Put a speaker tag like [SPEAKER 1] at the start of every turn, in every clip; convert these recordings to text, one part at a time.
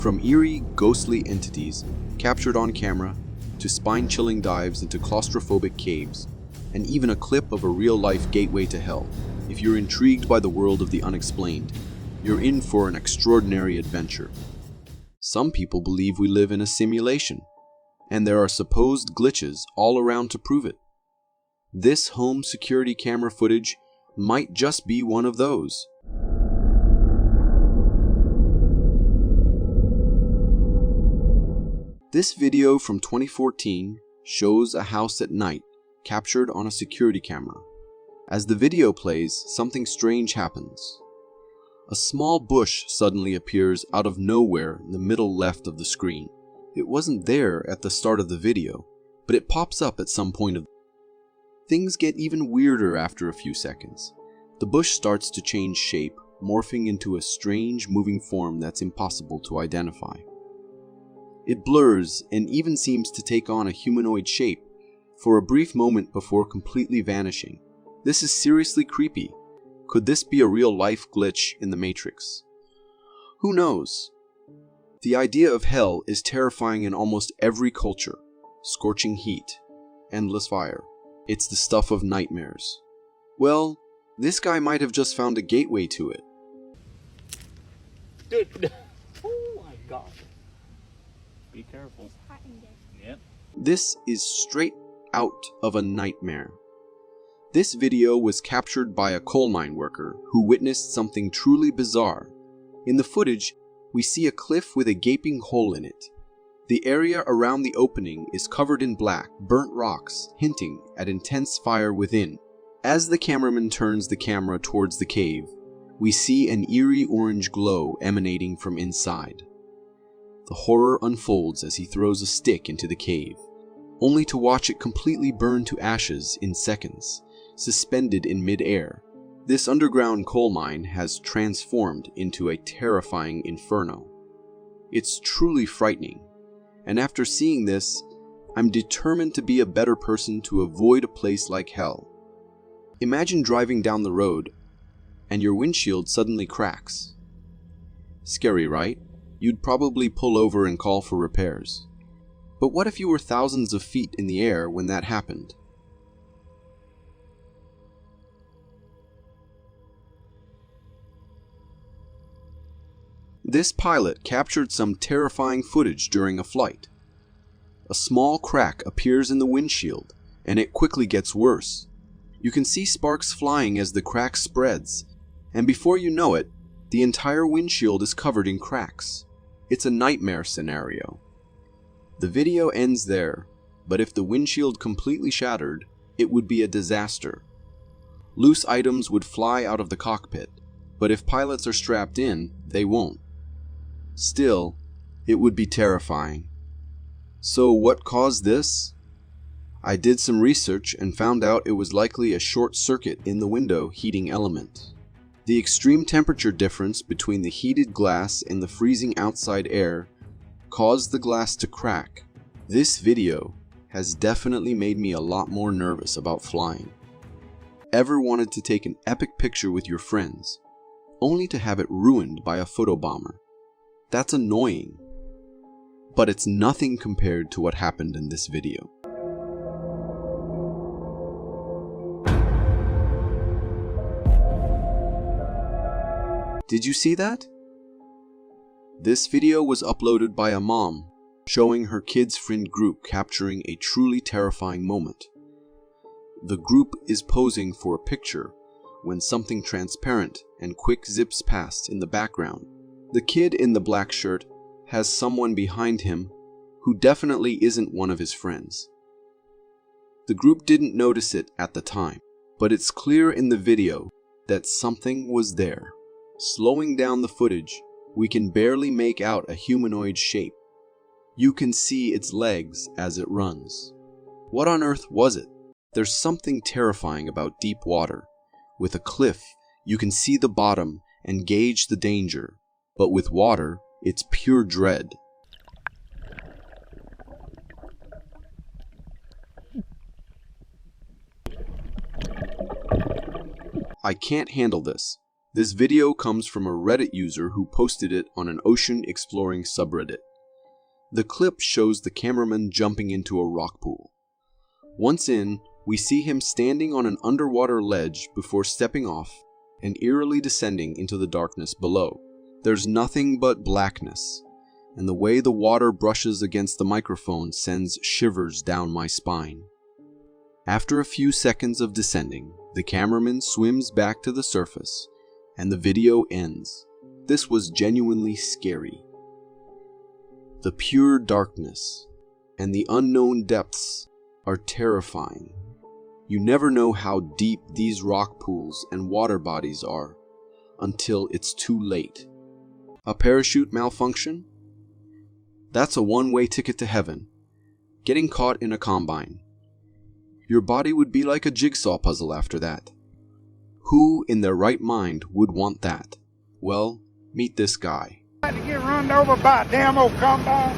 [SPEAKER 1] From eerie, ghostly entities captured on camera, to spine-chilling dives into claustrophobic caves, and even a clip of a real-life gateway to hell. If you're intrigued by the world of the unexplained, you're in for an extraordinary adventure. Some people believe we live in a simulation, and there are supposed glitches all around to prove it. This home security camera footage might just be one of those. This video from 2014 shows a house at night captured on a security camera. As the video plays, something strange happens. A small bush suddenly appears out of nowhere in the middle left of the screen. It wasn't there at the start of the video, but it pops up at some point of. Things get even weirder after a few seconds. The bush starts to change shape, morphing into a strange moving form that's impossible to identify. It blurs and even seems to take on a humanoid shape for a brief moment before completely vanishing. This is seriously creepy. Could this be a real-life glitch in the Matrix? Who knows? The idea of hell is terrifying in almost every culture. Scorching heat, endless fire. It's the stuff of nightmares. Well, this guy might have just found a gateway to it.
[SPEAKER 2] Dude, oh my god. Be careful. Yep.
[SPEAKER 1] This is straight out of a nightmare. This video was captured by a coal mine worker who witnessed something truly bizarre. In the footage, we see a cliff with a gaping hole in it. The area around the opening is covered in black, burnt rocks, hinting at intense fire within. As the cameraman turns the camera towards the cave, we see an eerie orange glow emanating from inside. The horror unfolds as he throws a stick into the cave, only to watch it completely burn to ashes in seconds, suspended in mid-air. This underground coal mine has transformed into a terrifying inferno. It's truly frightening, and after seeing this, I'm determined to be a better person to avoid a place like hell. Imagine driving down the road, and your windshield suddenly cracks. Scary, right? You'd probably pull over and call for repairs. But what if you were thousands of feet in the air when that happened? This pilot captured some terrifying footage during a flight. A small crack appears in the windshield, and it quickly gets worse. You can see sparks flying as the crack spreads, and before you know it, the entire windshield is covered in cracks. It's a nightmare scenario. The video ends there, but if the windshield completely shattered, it would be a disaster. Loose items would fly out of the cockpit, but if pilots are strapped in, they won't. Still, it would be terrifying. So what caused this? I did some research and found out it was likely a short circuit in the window heating element. The extreme temperature difference between the heated glass and the freezing outside air caused the glass to crack. This video has definitely made me a lot more nervous about flying. Ever wanted to take an epic picture with your friends, only to have it ruined by a photobomber? That's annoying. But it's nothing compared to what happened in this video. Did you see that? This video was uploaded by a mom, showing her kids' friend group capturing a truly terrifying moment. The group is posing for a picture when something transparent and quick zips past in the background. The kid in the black shirt has someone behind him who definitely isn't one of his friends. The group didn't notice it at the time, but it's clear in the video that something was there. Slowing down the footage, we can barely make out a humanoid shape. You can see its legs as it runs. What on earth was it? There's something terrifying about deep water. With a cliff, you can see the bottom and gauge the danger, but with water, it's pure dread. I can't handle this. This video comes from a Reddit user who posted it on an ocean exploring subreddit. The clip shows the cameraman jumping into a rock pool. Once in, we see him standing on an underwater ledge before stepping off and eerily descending into the darkness below. There's nothing but blackness, and the way the water brushes against the microphone sends shivers down my spine. After a few seconds of descending, the cameraman swims back to the surface, and the video ends. This was genuinely scary. The pure darkness and the unknown depths are terrifying. You never know how deep these rock pools and water bodies are until it's too late. A parachute malfunction? That's a one-way ticket to heaven. Getting caught in a combine. Your body would be like a jigsaw puzzle after that. Who in their right mind would want that? Well, meet this guy.
[SPEAKER 3] To get run over by a damn old combine.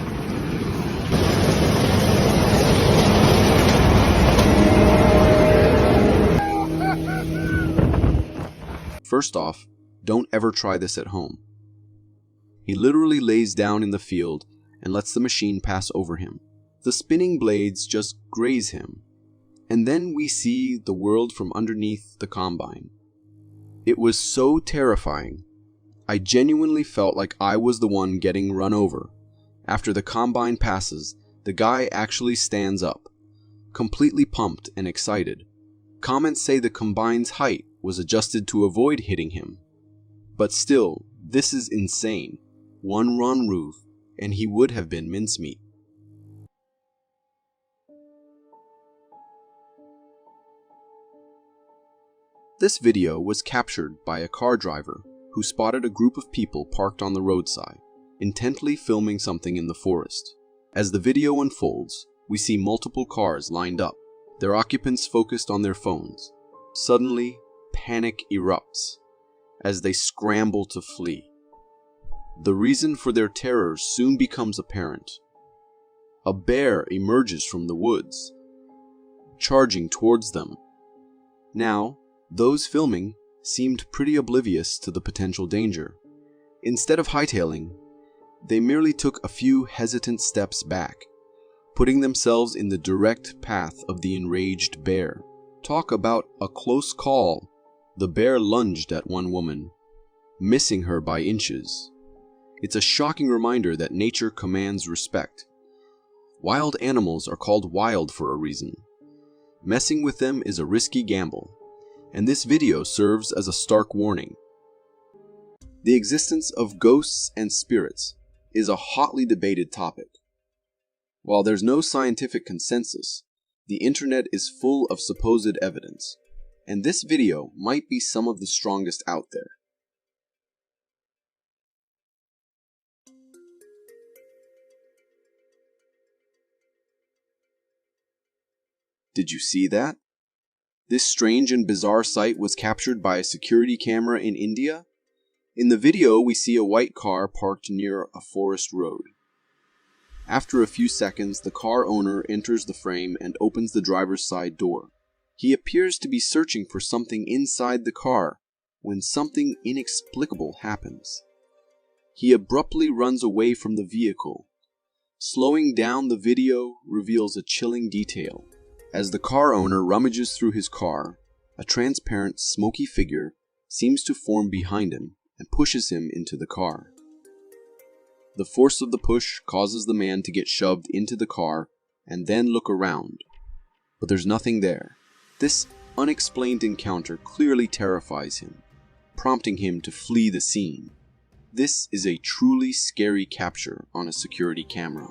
[SPEAKER 1] First off, don't ever try this at home. He literally lays down in the field and lets the machine pass over him. The spinning blades just graze him. And then we see the world from underneath the combine. It was so terrifying. I genuinely felt like I was the one getting run over. After the combine passes, the guy actually stands up, completely pumped and excited. Comments say the combine's height was adjusted to avoid hitting him. But still, this is insane. One run roof, and he would have been mincemeat. This video was captured by a car driver who spotted a group of people parked on the roadside, intently filming something in the forest. As the video unfolds, we see multiple cars lined up, their occupants focused on their phones. Suddenly, panic erupts as they scramble to flee. The reason for their terror soon becomes apparent. A bear emerges from the woods, charging towards them. Now, those filming seemed pretty oblivious to the potential danger. Instead of hightailing, they merely took a few hesitant steps back, putting themselves in the direct path of the enraged bear. Talk about a close call. The bear lunged at one woman, missing her by inches. It's a shocking reminder that nature commands respect. Wild animals are called wild for a reason. Messing with them is a risky gamble, and this video serves as a stark warning. The existence of ghosts and spirits is a hotly debated topic. While there's no scientific consensus, the internet is full of supposed evidence, and this video might be some of the strongest out there. Did you see that? This strange and bizarre sight was captured by a security camera in India. In the video, we see a white car parked near a forest road. After a few seconds, the car owner enters the frame and opens the driver's side door. He appears to be searching for something inside the car when something inexplicable happens. He abruptly runs away from the vehicle. Slowing down the video reveals a chilling detail. As the car owner rummages through his car, a transparent, smoky figure seems to form behind him and pushes him into the car. The force of the push causes the man to get shoved into the car and then look around, but there's nothing there. This unexplained encounter clearly terrifies him, prompting him to flee the scene. This is a truly scary capture on a security camera.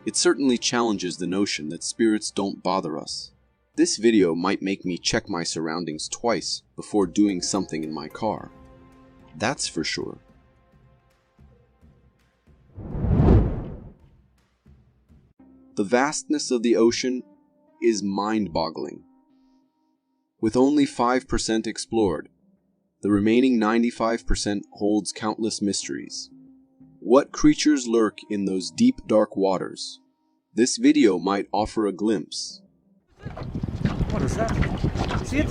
[SPEAKER 1] It certainly challenges the notion that spirits don't bother us. This video might make me check my surroundings twice before doing something in my car. That's for sure. The vastness of the ocean is mind-boggling. With only 5% explored, the remaining 95% holds countless mysteries. What creatures lurk in those deep, dark waters? This video might offer a glimpse.
[SPEAKER 3] What is that? See it?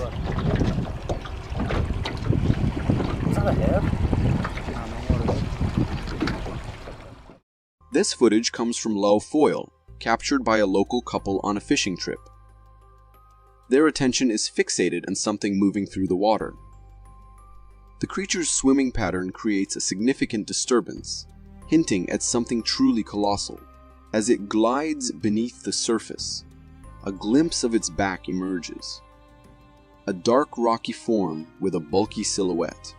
[SPEAKER 2] I have.
[SPEAKER 1] This footage comes from low foil, captured by a local couple on a fishing trip. Their attention is fixated on something moving through the water. The creature's swimming pattern creates a significant disturbance, hinting at something truly colossal. As it glides beneath the surface, a glimpse of its back emerges. A dark rocky form with a bulky silhouette.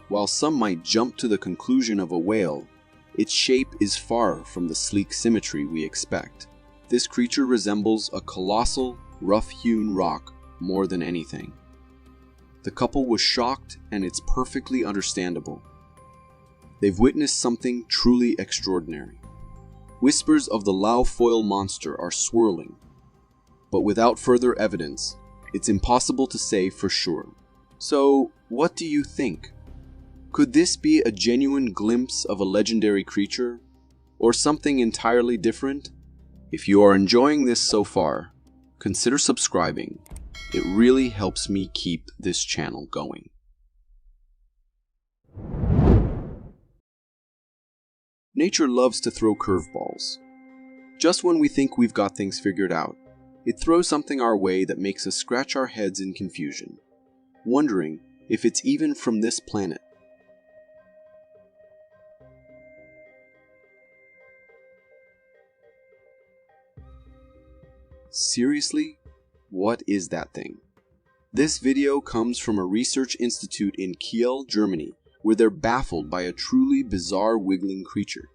[SPEAKER 1] While some might jump to the conclusion of a whale, its shape is far from the sleek symmetry we expect. This creature resembles a colossal, rough-hewn rock more than anything. The couple was shocked, and it's perfectly understandable. They've witnessed something truly extraordinary. Whispers of the Laofoil monster are swirling, but without further evidence, it's impossible to say for sure. So, what do you think? Could this be a genuine glimpse of a legendary creature, or something entirely different? If you are enjoying this so far, consider subscribing. It really helps me keep this channel going. Nature loves to throw curveballs. Just when we think we've got things figured out, it throws something our way that makes us scratch our heads in confusion, wondering if it's even from this planet. Seriously? What is that thing? This video comes from a research institute in Kiel, Germany, where they're baffled by a truly bizarre wiggling creature.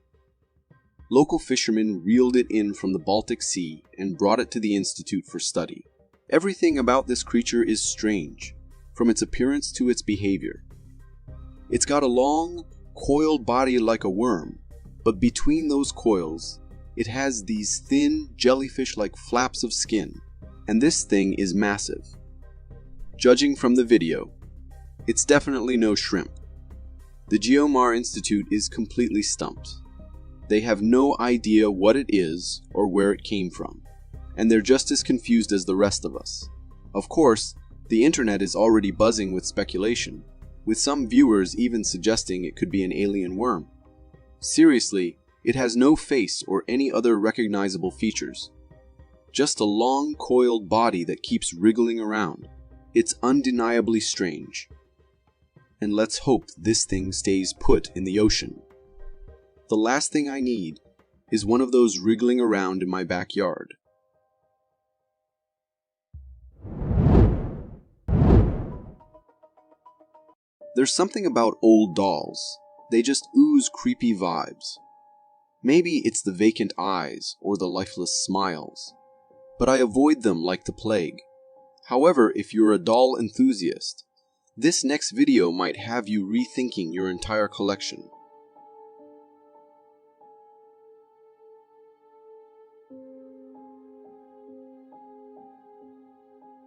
[SPEAKER 1] Local fishermen reeled it in from the Baltic Sea and brought it to the institute for study. Everything about this creature is strange, from its appearance to its behavior. It's got a long, coiled body like a worm, but between those coils, it has these thin, jellyfish-like flaps of skin, and this thing is massive. Judging from the video, it's definitely no shrimp. The Geomar Institute is completely stumped. They have no idea what it is or where it came from, and they're just as confused as the rest of us. Of course, the internet is already buzzing with speculation, with some viewers even suggesting it could be an alien worm. Seriously, it has no face or any other recognizable features. Just a long, coiled body that keeps wriggling around. It's undeniably strange. And let's hope this thing stays put in the ocean. The last thing I need is one of those wriggling around in my backyard. There's something about old dolls. They just ooze creepy vibes. Maybe it's the vacant eyes or the lifeless smiles, but I avoid them like the plague. However, if you're a doll enthusiast, this next video might have you rethinking your entire collection.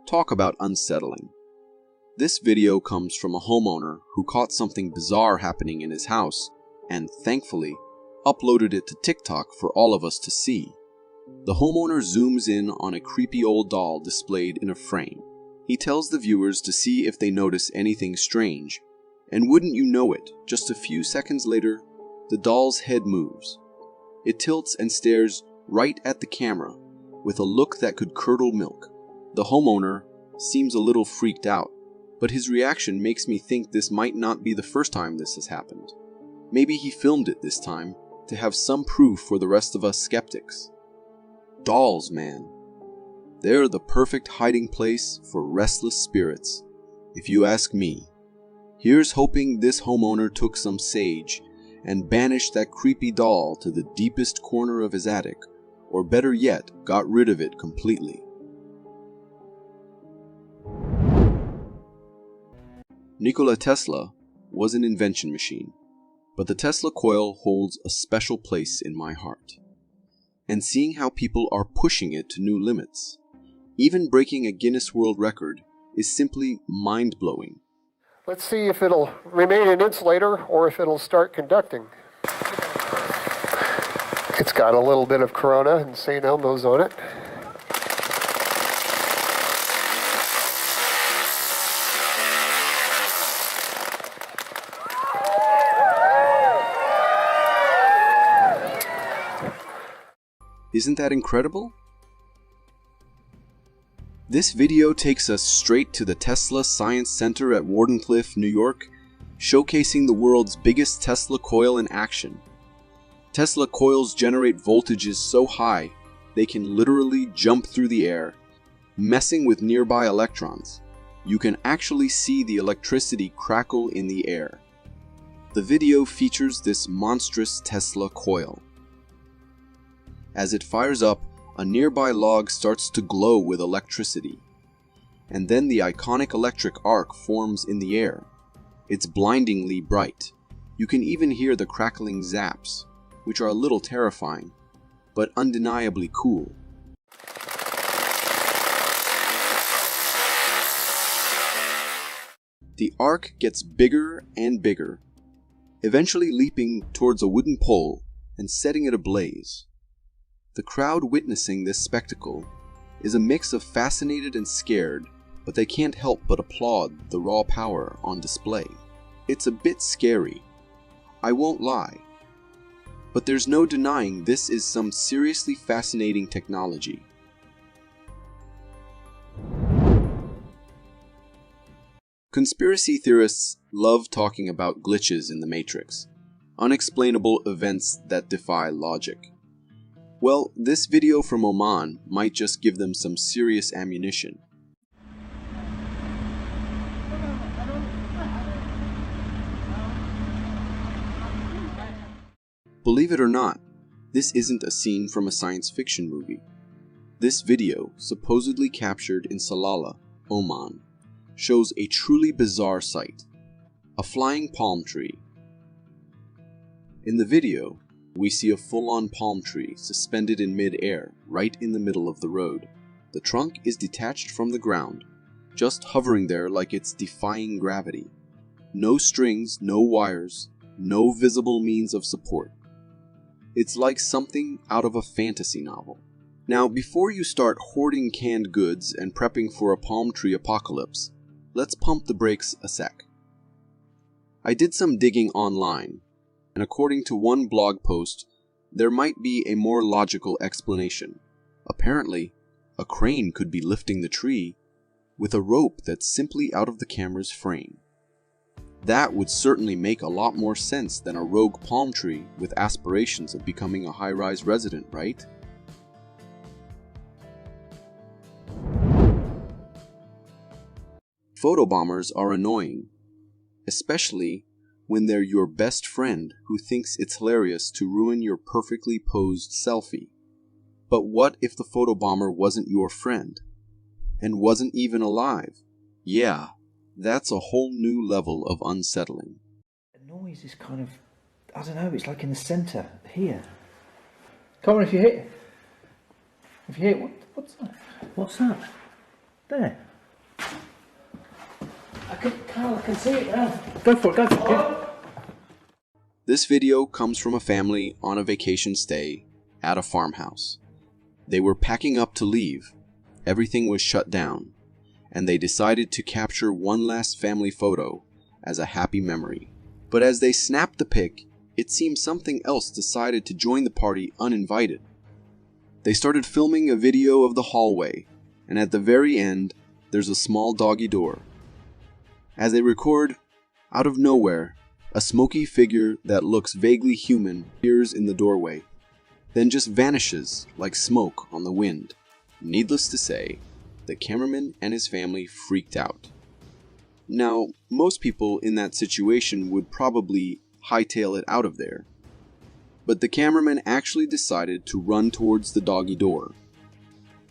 [SPEAKER 1] Talk about unsettling. This video comes from a homeowner who caught something bizarre happening in his house and, thankfully, uploaded it to TikTok for all of us to see. The homeowner zooms in on a creepy old doll displayed in a frame. He tells the viewers to see if they notice anything strange, and wouldn't you know it, just a few seconds later, the doll's head moves. It tilts and stares right at the camera with a look that could curdle milk. The homeowner seems a little freaked out, but his reaction makes me think this might not be the first time this has happened. Maybe he filmed it this time to have some proof for the rest of us skeptics. Dolls, man. They're the perfect hiding place for restless spirits, if you ask me. Here's hoping this homeowner took some sage and banished that creepy doll to the deepest corner of his attic, or better yet, got rid of it completely. Nikola Tesla was an invention machine, but the Tesla coil holds a special place in my heart. And seeing how people are pushing it to new limits, even breaking a Guinness World Record, is simply mind-blowing.
[SPEAKER 4] Let's see if it'll remain an insulator or if it'll start conducting. It's got a little bit of Corona and St. Elmo's on it.
[SPEAKER 1] Isn't that incredible? This video takes us straight to the Tesla Science Center at Wardenclyffe, New York, showcasing the world's biggest Tesla coil in action. Tesla coils generate voltages so high they can literally jump through the air, messing with nearby electrons. You can actually see the electricity crackle in the air. The video features this monstrous Tesla coil. As it fires up, a nearby log starts to glow with electricity. And then the iconic electric arc forms in the air. It's blindingly bright. You can even hear the crackling zaps, which are a little terrifying, but undeniably cool. The arc gets bigger and bigger, eventually leaping towards a wooden pole and setting it ablaze. The crowd witnessing this spectacle is a mix of fascinated and scared, but they can't help but applaud the raw power on display. It's a bit scary, I won't lie, but there's no denying this is some seriously fascinating technology. Conspiracy theorists love talking about glitches in the Matrix, unexplainable events that defy logic. Well, this video from Oman might just give them some serious ammunition. Believe it or not, this isn't a scene from a science fiction movie. This video, supposedly captured in Salalah, Oman, shows a truly bizarre sight: a flying palm tree. In the video, we see a full-on palm tree suspended in mid-air right in the middle of the road. The trunk is detached from the ground, just hovering there like it's defying gravity. No strings, no wires, no visible means of support. It's like something out of a fantasy novel. Now, before you start hoarding canned goods and prepping for a palm tree apocalypse, let's pump the brakes a sec. I did some digging online, and according to one blog post, there might be a more logical explanation. Apparently, a crane could be lifting the tree with a rope that's simply out of the camera's frame. That would certainly make a lot more sense than a rogue palm tree with aspirations of becoming a high-rise resident, right? Photobombers are annoying, especially when they're your best friend who thinks it's hilarious to ruin your perfectly posed selfie. But what if the photobomber wasn't your friend, and wasn't even alive? Yeah, that's a whole new level of unsettling.
[SPEAKER 5] The noise is kind of, I don't know, it's like in the centre, here. Come on, if you hit, what's that? What's that? There. Carl, I can see it now. Go for it.
[SPEAKER 1] This video comes from a family on a vacation stay at a farmhouse. They were packing up to leave. Everything was shut down, and they decided to capture one last family photo as a happy memory. But as they snapped the pic, it seemed something else decided to join the party uninvited. They started filming a video of the hallway, and at the very end, there's a small doggy door. As they record, out of nowhere, a smoky figure that looks vaguely human appears in the doorway, then just vanishes like smoke on the wind. Needless to say, the cameraman and his family freaked out. Now, most people in that situation would probably hightail it out of there, but the cameraman actually decided to run towards the doggy door.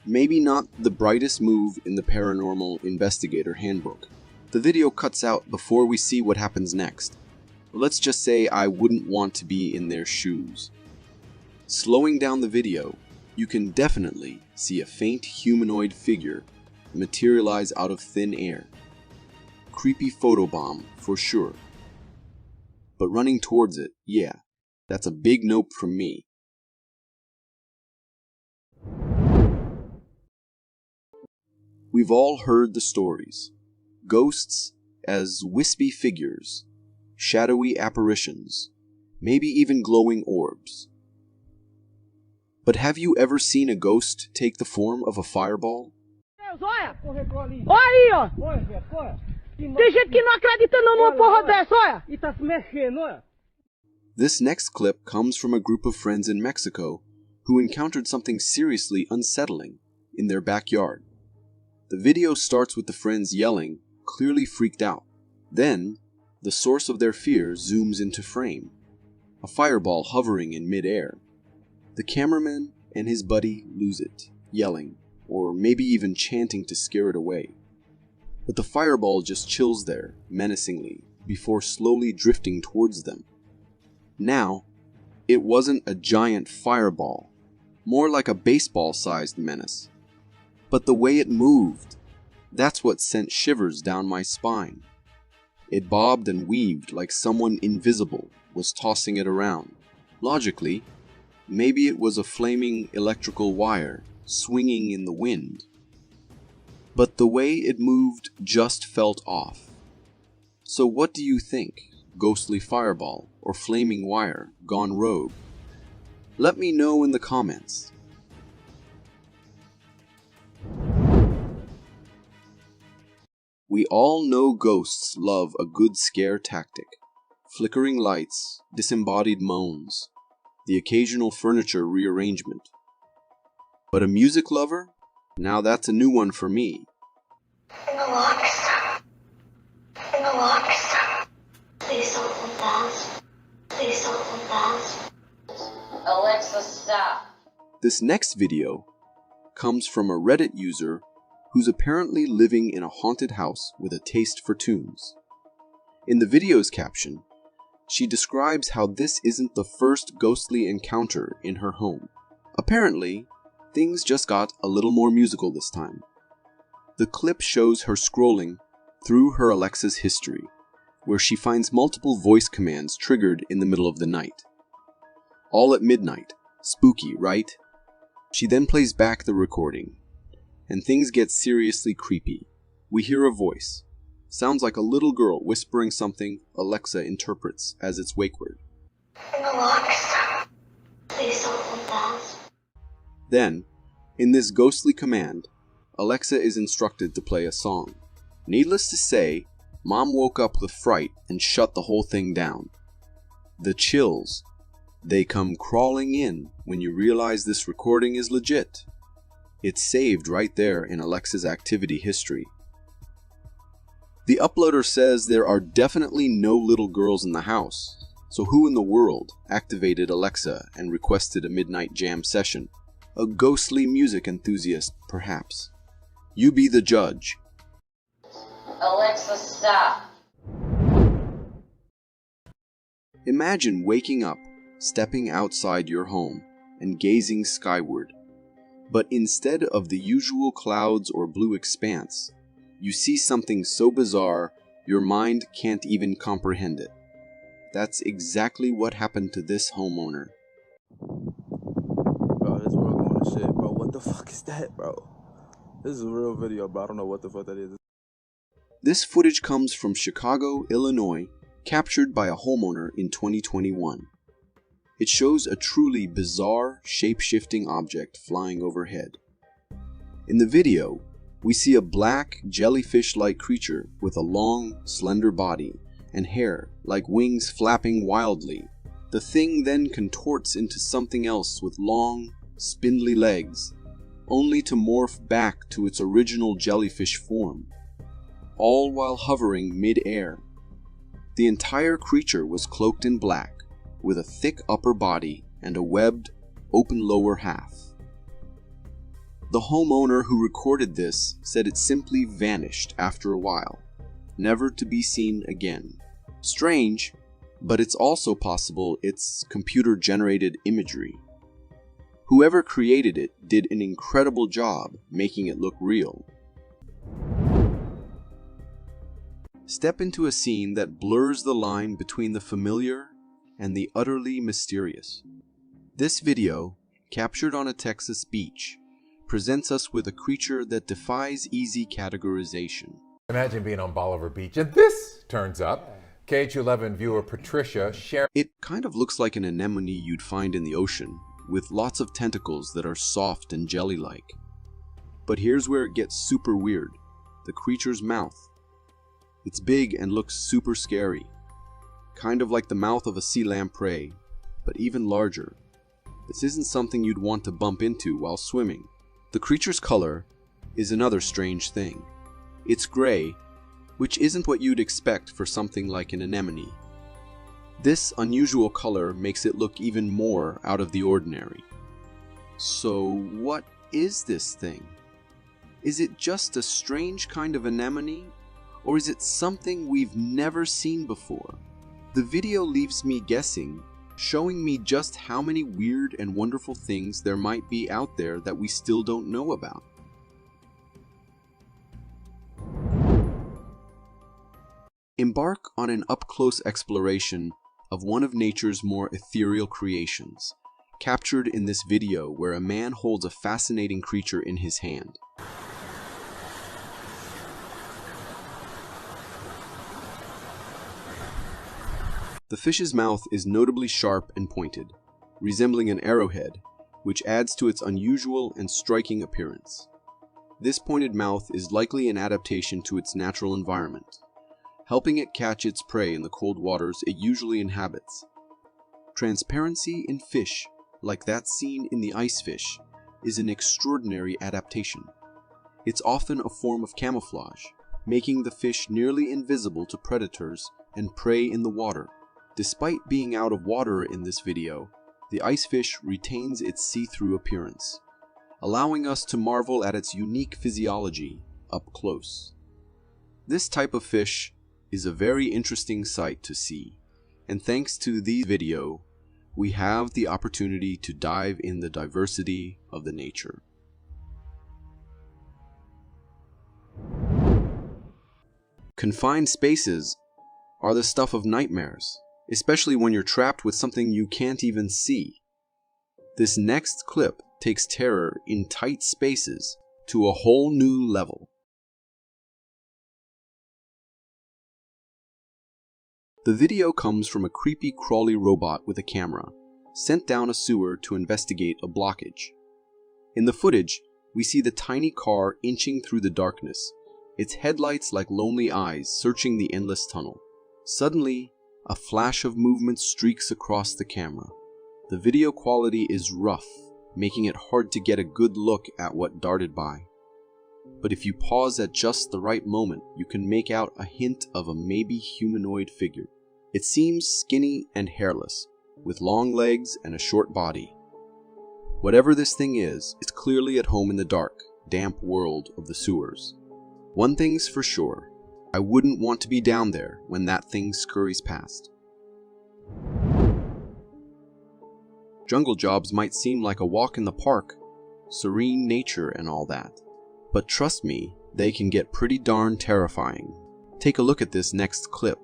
[SPEAKER 1] Maybe not the brightest move in the paranormal investigator handbook. The video cuts out before we see what happens next. Let's just say I wouldn't want to be in their shoes. Slowing down the video, you can definitely see a faint humanoid figure materialize out of thin air. Creepy photobomb for sure. But running towards it, yeah, that's a big nope from me. We've all heard the stories. Ghosts as wispy figures, shadowy apparitions, maybe even glowing orbs. But have you ever seen a ghost take the form of a fireball?
[SPEAKER 6] Olha aí, ó. Tem gente que não acredita não numa porra dessa, olha. E tá se mexendo, olha.
[SPEAKER 1] This next clip comes from a group of friends in Mexico who encountered something seriously unsettling in their backyard. The video starts with the friends yelling, clearly freaked out. Then, the source of their fear zooms into frame, a fireball hovering in mid-air. The cameraman and his buddy lose it, yelling, or maybe even chanting to scare it away. But the fireball just chills there, menacingly, before slowly drifting towards them. Now, it wasn't a giant fireball, more like a baseball-sized menace. But the way it moved, that's what sent shivers down my spine. It bobbed and weaved like someone invisible was tossing it around. Logically, maybe it was a flaming electrical wire swinging in the wind. But the way it moved just felt off. So what do you think? Ghostly fireball or flaming wire gone rogue? Let me know in the comments. We all know ghosts love a good scare tactic. Flickering lights, disembodied moans, the occasional furniture rearrangement. But a music lover? Now that's a new one for me.
[SPEAKER 7] In the locks. In the locks. Please don't look fast. Please don't look fast. Alexa, stop.
[SPEAKER 1] This next video comes from a Reddit user who's apparently living in a haunted house with a taste for tunes. In the video's caption, she describes how this isn't the first ghostly encounter in her home. Apparently, things just got a little more musical this time. The clip shows her scrolling through her Alexa's history, where she finds multiple voice commands triggered in the middle of the night. All at midnight. Spooky, right? She then plays back the recording, and things get seriously creepy. We hear a voice. Sounds like a little girl whispering something Alexa interprets as its wake word.
[SPEAKER 7] In the locks. Please don't look fast.
[SPEAKER 1] Then, in this ghostly command, Alexa is instructed to play a song. Needless to say, Mom woke up with fright and shut the whole thing down. The chills, they come crawling in when you realize this recording is legit. It's saved right there in Alexa's activity history. The uploader says there are definitely no little girls in the house, so who in the world activated Alexa and requested a midnight jam session? A ghostly music enthusiast, perhaps. You be the judge.
[SPEAKER 7] Alexa, stop.
[SPEAKER 1] Imagine waking up, stepping outside your home, and gazing skyward. But instead of the usual clouds or blue expanse, you see something so bizarre your mind can't even comprehend it. That's exactly what happened to this homeowner.
[SPEAKER 8] Bro, this world going to shit, bro. What the fuck is that, bro? This is a real video, bro. I don't know what the fuck that is.
[SPEAKER 1] This footage comes from Chicago, Illinois, captured by a homeowner in 2021. It shows a truly bizarre, shape-shifting object flying overhead. In the video, we see a black, jellyfish-like creature with a long, slender body and hair like wings flapping wildly. The thing then contorts into something else with long, spindly legs, only to morph back to its original jellyfish form, all while hovering mid-air. The entire creature was cloaked in black, with a thick upper body and a webbed, open lower half. The homeowner who recorded this said it simply vanished after a while, never to be seen again. Strange, but it's also possible it's computer-generated imagery. Whoever created it did an incredible job making it look real. Step into a scene that blurs the line between the familiar and the utterly mysterious. This video, captured on a Texas beach, presents us with a creature that defies easy categorization.
[SPEAKER 9] Imagine being on Bolivar Beach and this turns up. KH11 viewer Patricia sharing.
[SPEAKER 1] It kind of looks like an anemone you'd find in the ocean, with lots of tentacles that are soft and jelly-like. But here's where it gets super weird. The creature's mouth. It's big and looks super scary. Kind of like the mouth of a sea lamprey, but even larger. This isn't something you'd want to bump into while swimming. The creature's color is another strange thing. It's gray, which isn't what you'd expect for something like an anemone. This unusual color makes it look even more out of the ordinary. So what is this thing? Is it just a strange kind of anemone, or is it something we've never seen before? The video leaves me guessing, showing me just how many weird and wonderful things there might be out there that we still don't know about. Embark on an up-close exploration of one of nature's more ethereal creations, captured in this video where a man holds a fascinating creature in his hand. The fish's mouth is notably sharp and pointed, resembling an arrowhead, which adds to its unusual and striking appearance. This pointed mouth is likely an adaptation to its natural environment, helping it catch its prey in the cold waters it usually inhabits. Transparency in fish, like that seen in the ice fish, is an extraordinary adaptation. It's often a form of camouflage, making the fish nearly invisible to predators and prey in the water. Despite being out of water in this video, the ice fish retains its see-through appearance, allowing us to marvel at its unique physiology up close. This type of fish is a very interesting sight to see, and thanks to this video, we have the opportunity to dive in the diversity of the nature. Confined spaces are the stuff of nightmares, especially when you're trapped with something you can't even see. This next clip takes terror in tight spaces to a whole new level. The video comes from a creepy crawly robot with a camera, sent down a sewer to investigate a blockage. In the footage, we see the tiny car inching through the darkness, its headlights like lonely eyes searching the endless tunnel. Suddenly, a flash of movement streaks across the camera. The video quality is rough, making it hard to get a good look at what darted by. But if you pause at just the right moment, you can make out a hint of a maybe humanoid figure. It seems skinny and hairless, with long legs and a short body. Whatever this thing is, it's clearly at home in the dark, damp world of the sewers. One thing's for sure, I wouldn't want to be down there when that thing scurries past. Jungle jobs might seem like a walk in the park, serene nature and all that. But trust me, they can get pretty darn terrifying. Take a look at this next clip.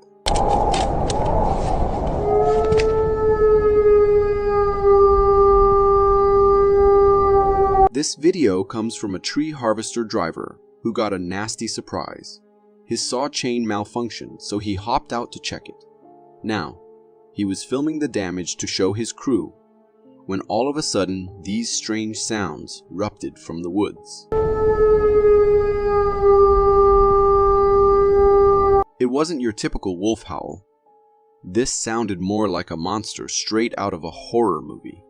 [SPEAKER 1] This video comes from a tree harvester driver who got a nasty surprise. His saw chain malfunctioned, so he hopped out to check it. Now, he was filming the damage to show his crew, when all of a sudden these strange sounds erupted from the woods. It wasn't your typical wolf howl. This sounded more like a monster straight out of a horror movie.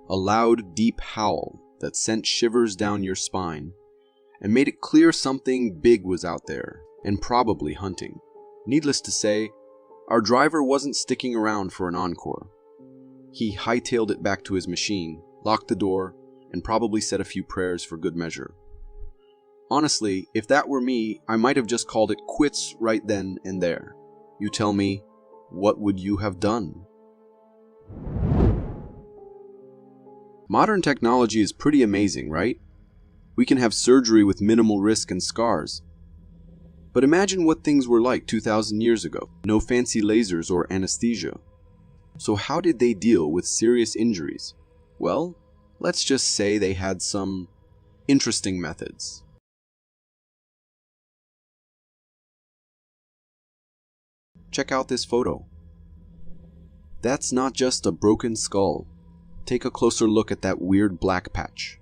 [SPEAKER 1] A loud, deep howl that sent shivers down your spine and made it clear something big was out there and probably hunting. Needless to say, our driver wasn't sticking around for an encore. He hightailed it back to his machine, locked the door, and probably said a few prayers for good measure. Honestly, if that were me, I might have just called it quits right then and there. You tell me, what would you have done? Modern technology is pretty amazing, right? We can have surgery with minimal risk and scars. But imagine what things were like 2,000 years ago. No fancy lasers or anesthesia. So how did they deal with serious injuries? Well, let's just say they had some interesting methods. Check out this photo. That's not just a broken skull. take a closer look at that weird black patch.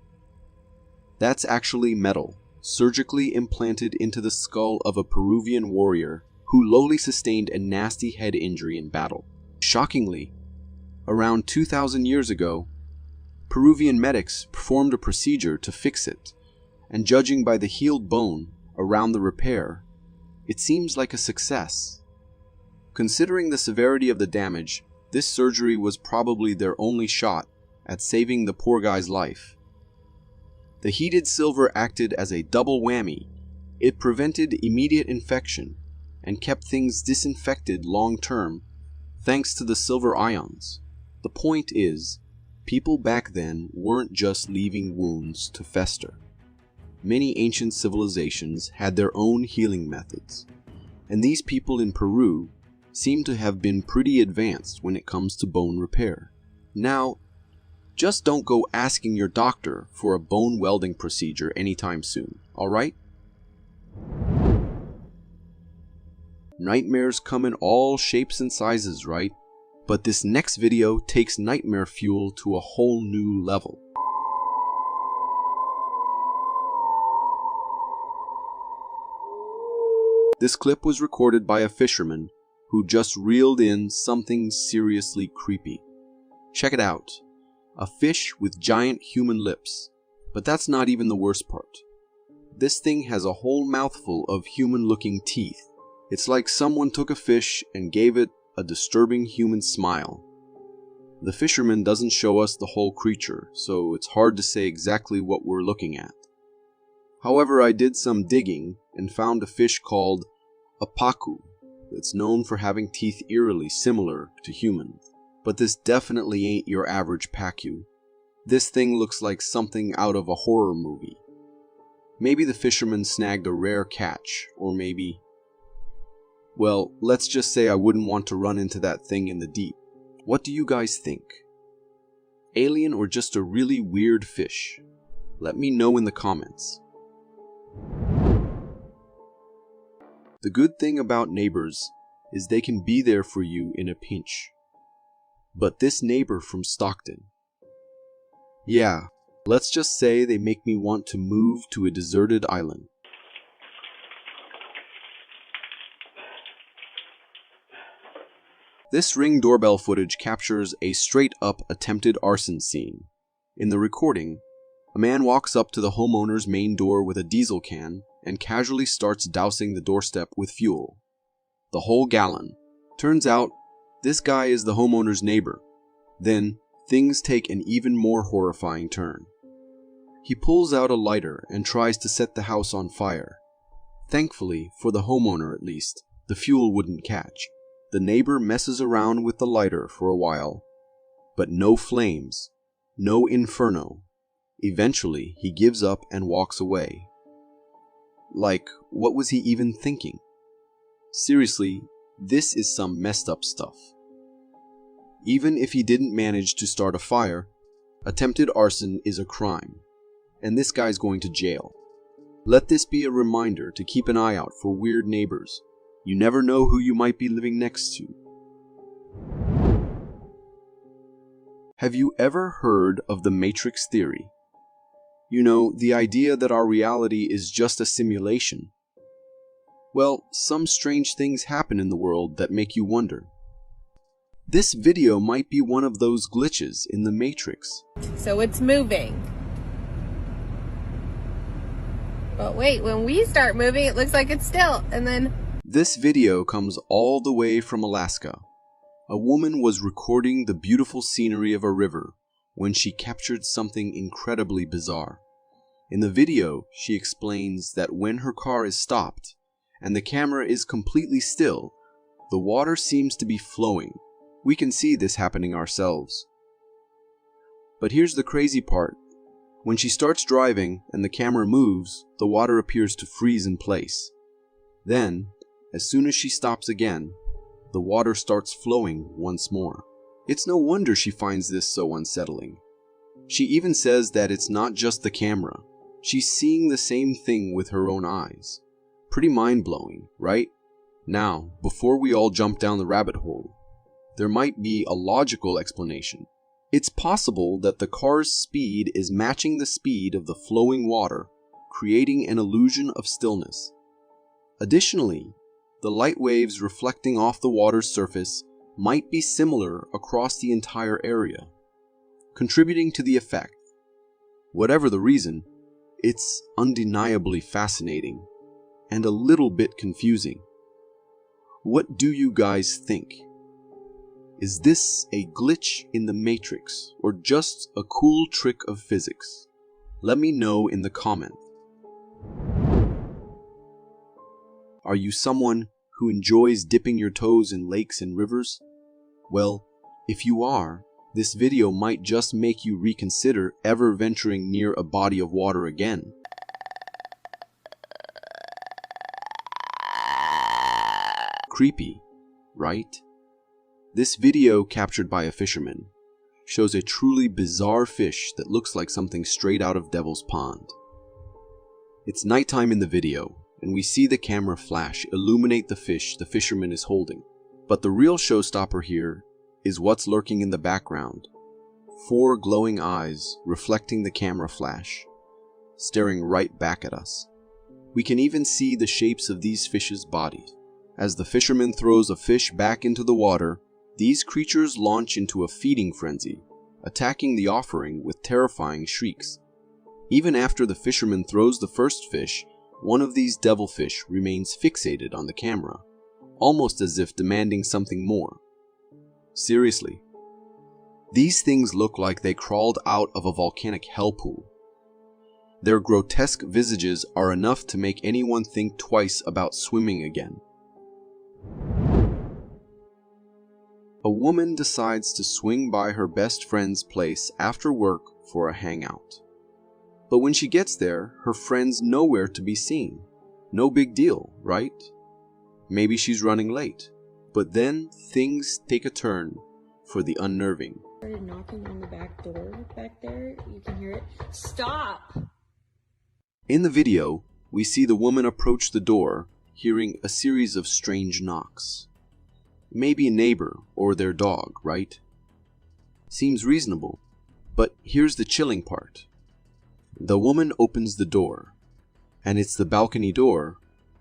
[SPEAKER 1] That's actually metal, surgically implanted into the skull of a Peruvian warrior who lowly sustained a nasty head injury in battle. Shockingly, around 2,000 years ago, Peruvian medics performed a procedure to fix it, and judging by the healed bone around the repair, it seems like a success. Considering the severity of the damage, this surgery was probably their only shot at saving the poor guy's life. The heated silver acted as a double whammy. It prevented immediate infection and kept things disinfected long-term thanks to the silver ions. The point is, people back then weren't just leaving wounds to fester. Many ancient civilizations had their own healing methods, and these people in Peru seem to have been pretty advanced when it comes to bone repair. Now, just don't go asking your doctor for a bone welding procedure anytime soon, alright? Nightmares come in all shapes and sizes, right? But this next video takes nightmare fuel to a whole new level. This clip was recorded by a fisherman who just reeled in something seriously creepy. Check it out. A fish with giant human lips. But that's not even the worst part. This thing has a whole mouthful of human-looking teeth. It's like someone took a fish and gave it a disturbing human smile. The fisherman doesn't show us the whole creature, so it's hard to say exactly what we're looking at. However, I did some digging and found a fish called a pacu that's known for having teeth eerily similar to humans. But this definitely ain't your average pacu. This thing looks like something out of a horror movie. Maybe the fisherman snagged a rare catch, or maybe... Well, let's just say I wouldn't want to run into that thing in the deep. What do you guys think? Alien or just a really weird fish? Let me know in the comments. The good thing about neighbors is they can be there for you in a pinch. But this neighbor from Stockton, yeah, let's just say they make me want to move to a deserted island. This Ring doorbell footage captures a straight-up attempted arson scene. In the recording, a man walks up to the homeowner's main door with a diesel can and casually starts dousing the doorstep with fuel. The whole gallon. Turns out, this guy is the homeowner's neighbor. Then, things take an even more horrifying turn. He pulls out a lighter and tries to set the house on fire. Thankfully, for the homeowner at least, the fuel wouldn't catch. The neighbor messes around with the lighter for a while, but no flames, no inferno. Eventually, he gives up and walks away. Like, what was he even thinking? Seriously, this is some messed up stuff. Even if he didn't manage to start a fire, attempted arson is a crime, and this guy's going to jail. Let this be a reminder to keep an eye out for weird neighbors. You never know who you might be living next to. Have you ever heard of the Matrix theory? You know, the idea that our reality is just a simulation. Well, some strange things happen in the world that make you wonder. This video might be one of those glitches in the Matrix.
[SPEAKER 10] So it's moving. But wait, when we start moving, it looks like it's still, and then...
[SPEAKER 1] This video comes all the way from Alaska. A woman was recording the beautiful scenery of a river when she captured something incredibly bizarre. In the video, she explains that when her car is stopped and the camera is completely still, the water seems to be flowing. We can see this happening ourselves. But here's the crazy part. When she starts driving and the camera moves, the water appears to freeze in place. Then, as soon as she stops again, the water starts flowing once more. It's no wonder she finds this so unsettling. She even says that it's not just the camera. She's seeing the same thing with her own eyes. Pretty mind-blowing, right? Now, before we all jump down the rabbit hole, there might be a logical explanation. It's possible that the car's speed is matching the speed of the flowing water, creating an illusion of stillness. Additionally, the light waves reflecting off the water's surface might be similar across the entire area, contributing to the effect. Whatever the reason, it's undeniably fascinating and a little bit confusing. What do you guys think? Is this a glitch in the Matrix or just a cool trick of physics? Let me know in the comments. Are you someone who enjoys dipping your toes in lakes and rivers? Well, if you are, this video might just make you reconsider ever venturing near a body of water again. Creepy, right? This video, captured by a fisherman, shows a truly bizarre fish that looks like something straight out of Devil's Pond. It's nighttime in the video, and we see the camera flash illuminate the fish the fisherman is holding. But the real showstopper here is what's lurking in the background. 4 glowing eyes reflecting the camera flash, staring right back at us. We can even see the shapes of these fish's bodies. As the fisherman throws a fish back into the water, these creatures launch into a feeding frenzy, attacking the offering with terrifying shrieks. Even after the fisherman throws the first fish, one of these devilfish remains fixated on the camera, almost as if demanding something more. Seriously, these things look like they crawled out of a volcanic hell pool. Their grotesque visages are enough to make anyone think twice about swimming again. A woman decides to swing by her best friend's place after work for a hangout. But when she gets there, her friend's nowhere to be seen. No big deal, right? Maybe she's running late. But then things take a turn for the unnerving.
[SPEAKER 11] Started knocking on the back door back there. You can hear it. Stop!
[SPEAKER 1] In the video, we see the woman approach the door, hearing a series of strange knocks. Maybe a neighbor or their dog, right? Seems reasonable. But here's the chilling part. The woman opens the door, and it's the balcony door.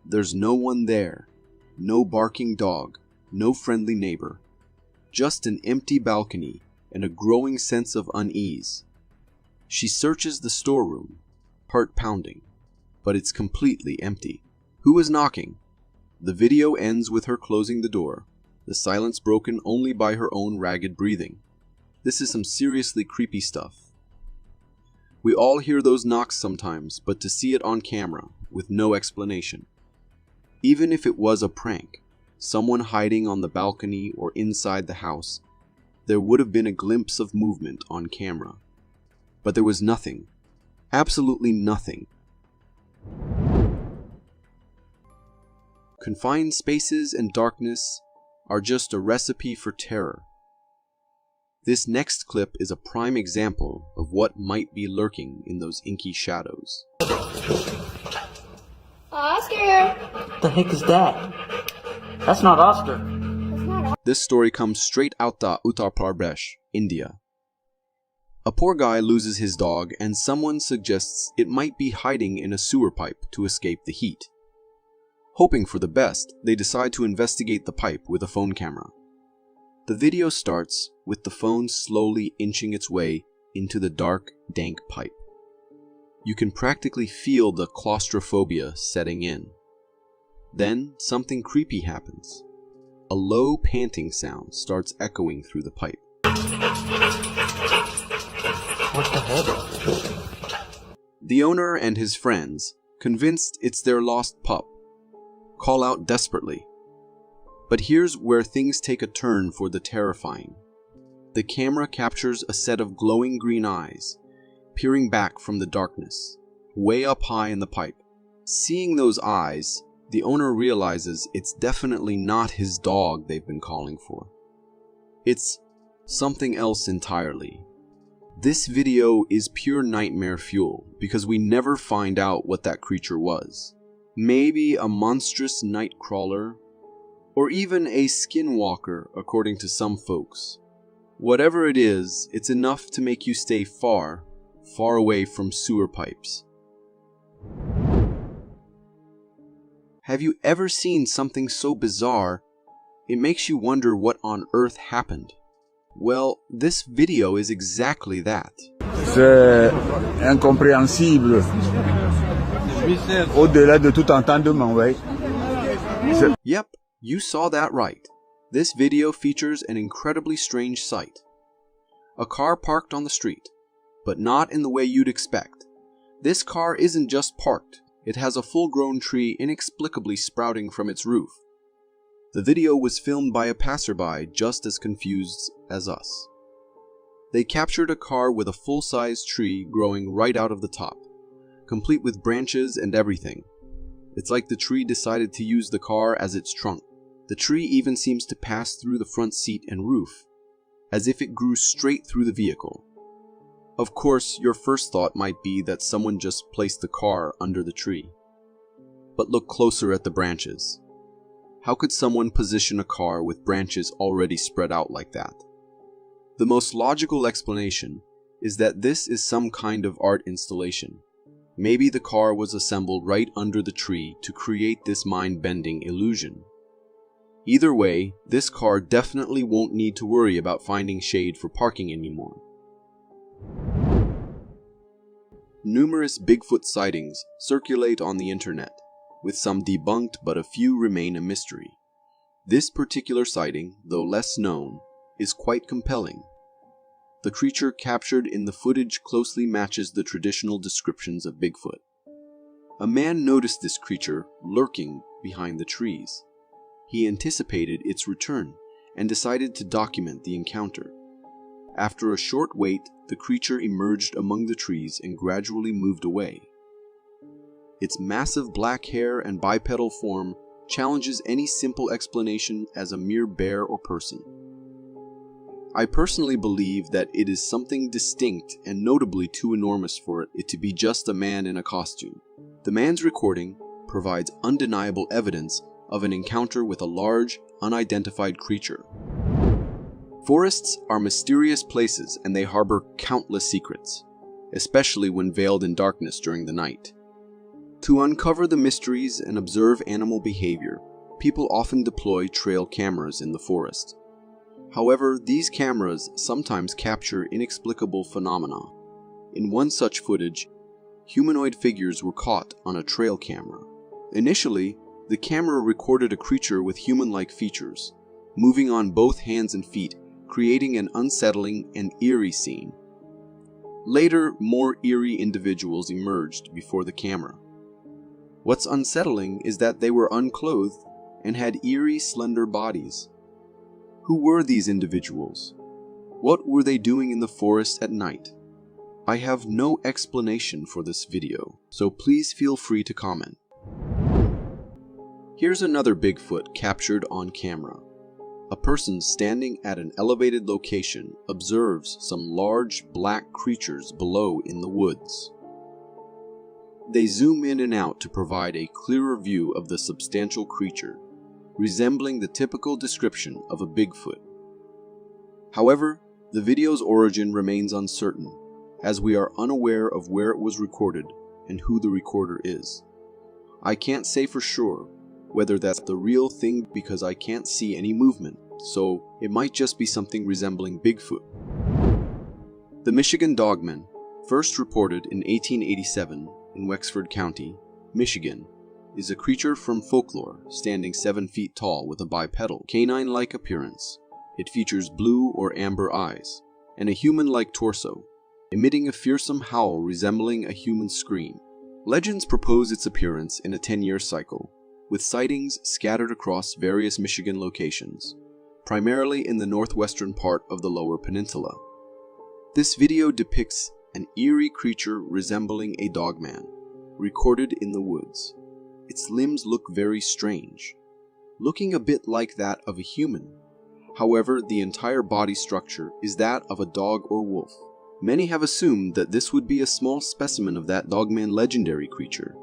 [SPEAKER 1] There's no one there. No barking dog, no friendly neighbor. Just an empty balcony and a growing sense of unease. She searches the storeroom, heart pounding, but it's completely empty. Who is knocking? The video ends with her closing the door, the silence broken only by her own ragged breathing. This is some seriously creepy stuff. We all hear those knocks sometimes, but to see it on camera, with no explanation. Even if it was a prank, someone hiding on the balcony or inside the house, there would have been a glimpse of movement on camera. But there was nothing. Absolutely nothing. Confined spaces and darkness are just a recipe for terror. This next clip is a prime example of what might be lurking in those inky shadows.
[SPEAKER 11] Oscar!
[SPEAKER 12] What the heck is that? That's not Oscar.
[SPEAKER 1] This story comes straight out of Uttar Pradesh, India. A poor guy loses his dog and someone suggests it might be hiding in a sewer pipe to escape the heat. Hoping for the best, they decide to investigate the pipe with a phone camera. The video starts with the phone slowly inching its way into the dark, dank pipe. You can practically feel the claustrophobia setting in. Then something creepy happens. A low panting sound starts echoing through the pipe.
[SPEAKER 12] What the heck?
[SPEAKER 1] The owner and his friends, convinced it's their lost pup, call out desperately. But here's where things take a turn for the terrifying. The camera captures a set of glowing green eyes, peering back from the darkness, way up high in the pipe. Seeing those eyes, the owner realizes it's definitely not his dog they've been calling for. It's something else entirely. This video is pure nightmare fuel because we never find out what that creature was. Maybe a monstrous night crawler, or even a skinwalker according to some folks. Whatever it is, it's enough to make you stay far, far away from sewer pipes. Have you ever seen something so bizarre, it makes you wonder what on earth happened? Well, this video is exactly that.
[SPEAKER 3] C'est incompréhensible. Au-delà de tout entendement, ouais.
[SPEAKER 1] Yep, you saw that right. This video features an incredibly strange sight. A car parked on the street, but not in the way you'd expect. This car isn't just parked, it has a full-grown tree inexplicably sprouting from its roof. The video was filmed by a passerby just as confused as us. They captured a car with a full-size tree growing right out of the top, complete with branches and everything. It's like the tree decided to use the car as its trunk. The tree even seems to pass through the front seat and roof, as if it grew straight through the vehicle. Of course, your first thought might be that someone just placed the car under the tree. But look closer at the branches. How could someone position a car with branches already spread out like that? The most logical explanation is that this is some kind of art installation. Maybe the car was assembled right under the tree to create this mind-bending illusion. Either way, this car definitely won't need to worry about finding shade for parking anymore. Numerous Bigfoot sightings circulate on the internet, with some debunked but a few remain a mystery. This particular sighting, though less known, is quite compelling. The creature captured in the footage closely matches the traditional descriptions of Bigfoot. A man noticed this creature lurking behind the trees. He anticipated its return and decided to document the encounter. After a short wait, the creature emerged among the trees and gradually moved away. Its massive black hair and bipedal form challenges any simple explanation as a mere bear or person. I personally believe that it is something distinct and notably too enormous for it to be just a man in a costume. The man's recording provides undeniable evidence of an encounter with a large, unidentified creature. Forests are mysterious places and they harbor countless secrets, especially when veiled in darkness during the night. To uncover the mysteries and observe animal behavior, people often deploy trail cameras in the forest. However, these cameras sometimes capture inexplicable phenomena. In one such footage, humanoid figures were caught on a trail camera. Initially, the camera recorded a creature with human-like features, moving on both hands and feet, creating an unsettling and eerie scene. Later, more eerie individuals emerged before the camera. What's unsettling is that they were unclothed and had eerie, slender bodies. Who were these individuals? What were they doing in the forest at night? I have no explanation for this video, so please feel free to comment. Here's another Bigfoot captured on camera. A person standing at an elevated location observes some large black creatures below in the woods. They zoom in and out to provide a clearer view of the substantial creature, resembling the typical description of a Bigfoot. However, the video's origin remains uncertain, as we are unaware of where it was recorded and who the recorder is. I can't say for sure whether that's the real thing because I can't see any movement, so it might just be something resembling Bigfoot. The Michigan Dogman, first reported in 1887 in Wexford County, Michigan, is a creature from folklore standing 7 feet tall with a bipedal, canine-like appearance. It features blue or amber eyes and a human-like torso, emitting a fearsome howl resembling a human scream. Legends propose its appearance in a 10-year cycle, with sightings scattered across various Michigan locations, primarily in the northwestern part of the Lower Peninsula. This video depicts an eerie creature resembling a dogman, recorded in the woods. Its limbs look very strange, looking a bit like that of a human. However, the entire body structure is that of a dog or wolf. Many have assumed that this would be a small specimen of that dogman legendary creature.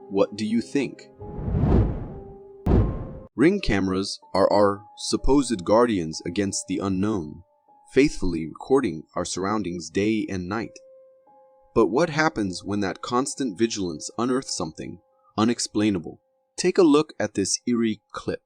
[SPEAKER 1] What do you think? Ring cameras are our supposed guardians against the unknown, faithfully recording our surroundings day and night. But what happens when that constant vigilance unearths something unexplainable? Take a look at this eerie clip.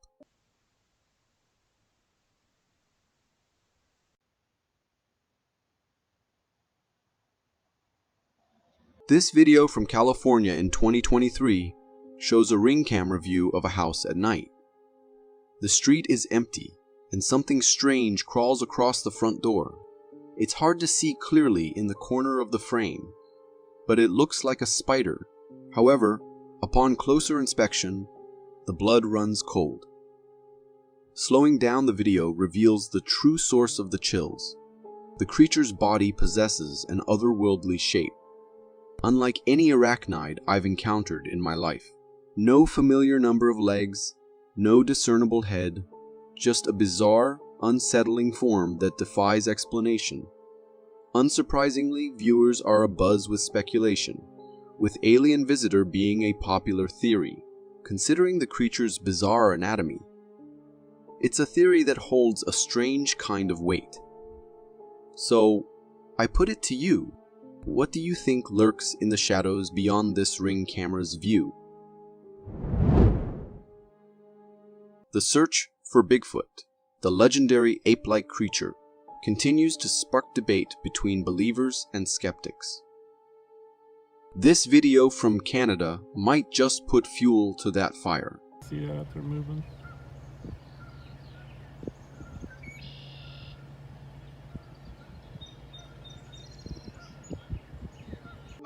[SPEAKER 1] This video from California in 2023 shows a ring camera view of a house at night. The street is empty, and something strange crawls across the front door. It's hard to see clearly in the corner of the frame, but it looks like a spider. However, upon closer inspection, the blood runs cold. Slowing down the video reveals the true source of the chills. The creature's body possesses an otherworldly shape, unlike any arachnid I've encountered in my life. No familiar number of legs, no discernible head, just a bizarre, unsettling form that defies explanation. Unsurprisingly, viewers are abuzz with speculation, with alien visitor being a popular theory, considering the creature's bizarre anatomy. It's a theory that holds a strange kind of weight. So, I put it to you. What do you think lurks in the shadows beyond this ring camera's view? The search for Bigfoot, the legendary ape-like creature, continues to spark debate between believers and skeptics. This video from Canada might just put fuel to that fire.
[SPEAKER 2] See that they're moving.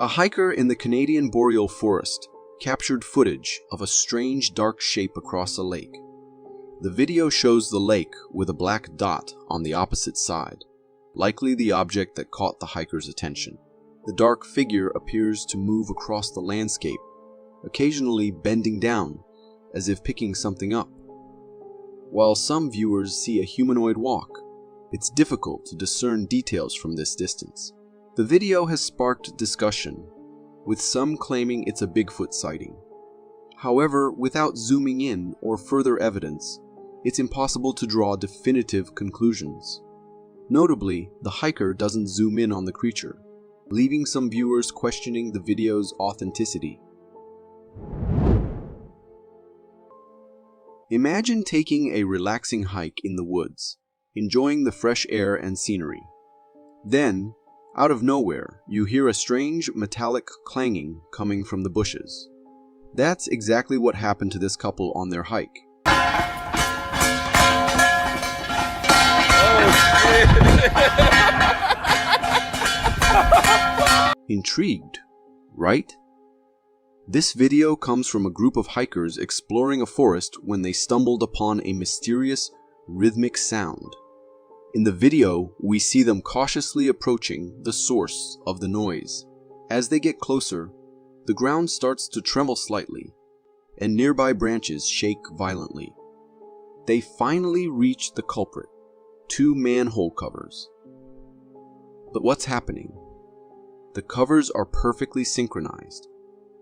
[SPEAKER 1] A hiker in the Canadian boreal forest captured footage of a strange dark shape across a lake. The video shows the lake with a black dot on the opposite side, likely the object that caught the hiker's attention. The dark figure appears to move across the landscape, occasionally bending down as if picking something up. While some viewers see a humanoid walk, it's difficult to discern details from this distance. The video has sparked discussion, with some claiming it's a Bigfoot sighting. However, without zooming in or further evidence, it's impossible to draw definitive conclusions. Notably, the hiker doesn't zoom in on the creature, leaving some viewers questioning the video's authenticity. Imagine taking a relaxing hike in the woods, enjoying the fresh air and scenery. Then, out of nowhere, you hear a strange metallic clanging coming from the bushes. That's exactly what happened to this couple on their hike. Intrigued, right? This video comes from a group of hikers exploring a forest when they stumbled upon a mysterious, rhythmic sound. In the video, we see them cautiously approaching the source of the noise. As they get closer, the ground starts to tremble slightly, and nearby branches shake violently. They finally reach the culprit, 2 manhole covers. But what's happening? The covers are perfectly synchronized,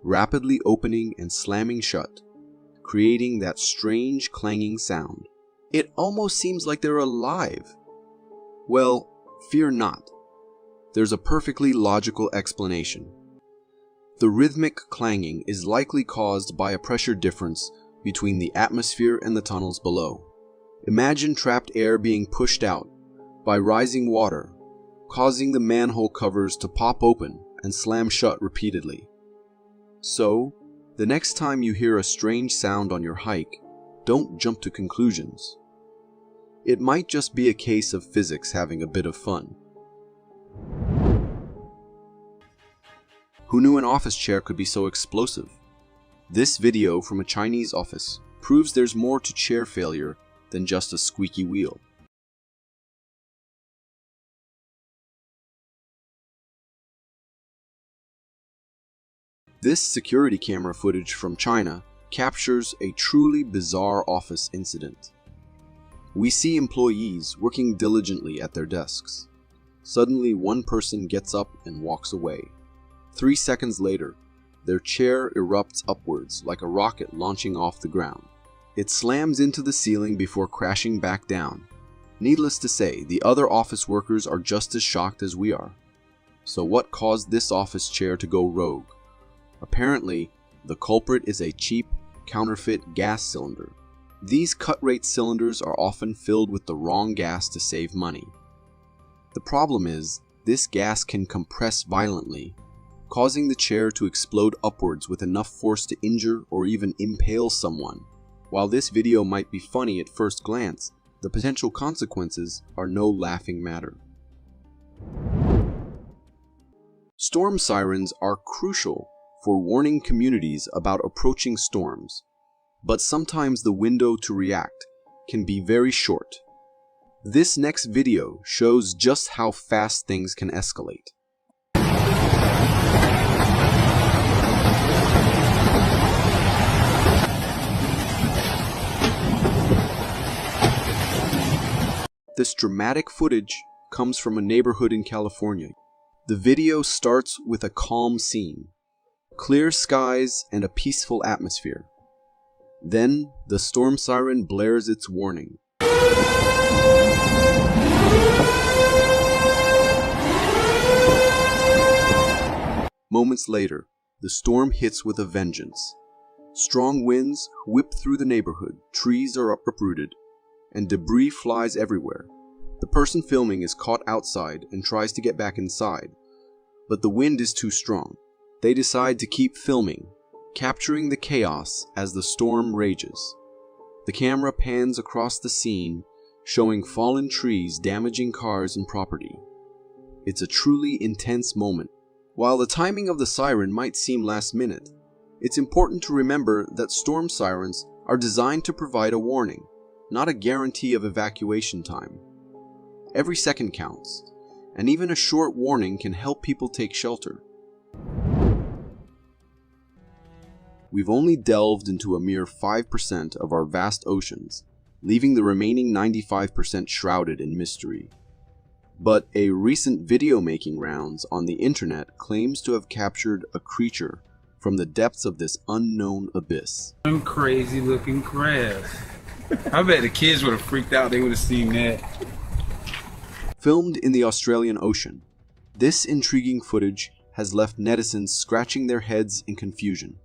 [SPEAKER 1] rapidly opening and slamming shut, creating that strange clanging sound. It almost seems like they're alive. Well, fear not. There's a perfectly logical explanation. The rhythmic clanging is likely caused by a pressure difference between the atmosphere and the tunnels below. Imagine trapped air being pushed out by rising water, causing the manhole covers to pop open and slam shut repeatedly. So, the next time you hear a strange sound on your hike, don't jump to conclusions. It might just be a case of physics having a bit of fun. Who knew an office chair could be so explosive? This video from a Chinese office proves there's more to chair failure than just a squeaky wheel. This security camera footage from China captures a truly bizarre office incident. We see employees working diligently at their desks. Suddenly, one person gets up and walks away. 3 seconds later, their chair erupts upwards like a rocket launching off the ground. It slams into the ceiling before crashing back down. Needless to say, the other office workers are just as shocked as we are. So what caused this office chair to go rogue? Apparently, the culprit is a cheap, counterfeit gas cylinder. These cut-rate cylinders are often filled with the wrong gas to save money. The problem is, this gas can compress violently, causing the chair to explode upwards with enough force to injure or even impale someone. While this video might be funny at first glance, the potential consequences are no laughing matter. Storm sirens are crucial for warning communities about approaching storms, but sometimes the window to react can be very short. This next video shows just how fast things can escalate. This dramatic footage comes from a neighborhood in California. The video starts with a calm scene, clear skies and a peaceful atmosphere. Then, the storm siren blares its warning. Moments later, the storm hits with a vengeance. Strong winds whip through the neighborhood, trees are uprooted, and debris flies everywhere. The person filming is caught outside and tries to get back inside, but the wind is too strong. They decide to keep filming, capturing the chaos as the storm rages. The camera pans across the scene, showing fallen trees damaging cars and property. It's a truly intense moment. While the timing of the siren might seem last minute, it's important to remember that storm sirens are designed to provide a warning, not a guarantee of evacuation time. Every second counts, and even a short warning can help people take shelter. We've only delved into a mere 5% of our vast oceans, leaving the remaining 95% shrouded in mystery. But a recent video-making rounds on the internet claims to have captured a creature from the depths of this unknown abyss.
[SPEAKER 13] Some crazy looking crabs. I bet the kids would have freaked out, they would have seen that.
[SPEAKER 1] Filmed in the Australian Ocean, this intriguing footage has left netizens scratching their heads in confusion.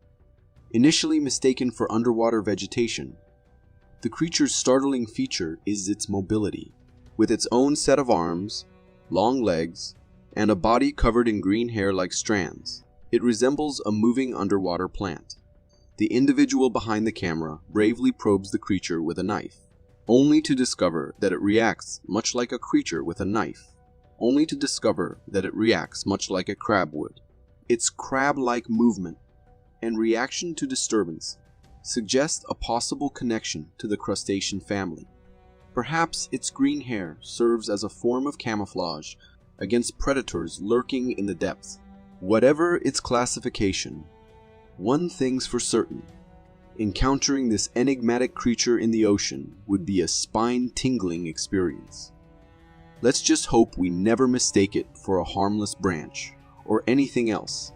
[SPEAKER 1] Initially mistaken for underwater vegetation, the creature's startling feature is its mobility. With its own set of arms, long legs, and a body covered in green hair like strands, it resembles a moving underwater plant. The individual behind the camera bravely probes the creature with a knife, only to discover that it reacts much like a creature with a knife, only to discover that it reacts much like a crab would. Its crab-like movement and reaction to disturbance suggest a possible connection to the crustacean family. Perhaps its green hair serves as a form of camouflage against predators lurking in the depths. Whatever its classification, one thing's for certain: encountering this enigmatic creature in the ocean would be a spine-tingling experience. Let's just hope we never mistake it for a harmless branch or anything else.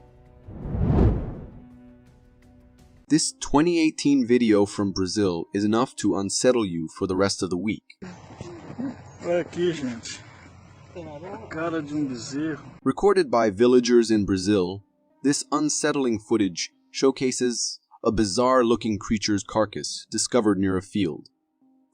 [SPEAKER 1] This 2018 video from Brazil is enough to unsettle you for the rest of the week. Recorded by villagers in Brazil, this unsettling footage showcases a bizarre-looking creature's carcass discovered near a field.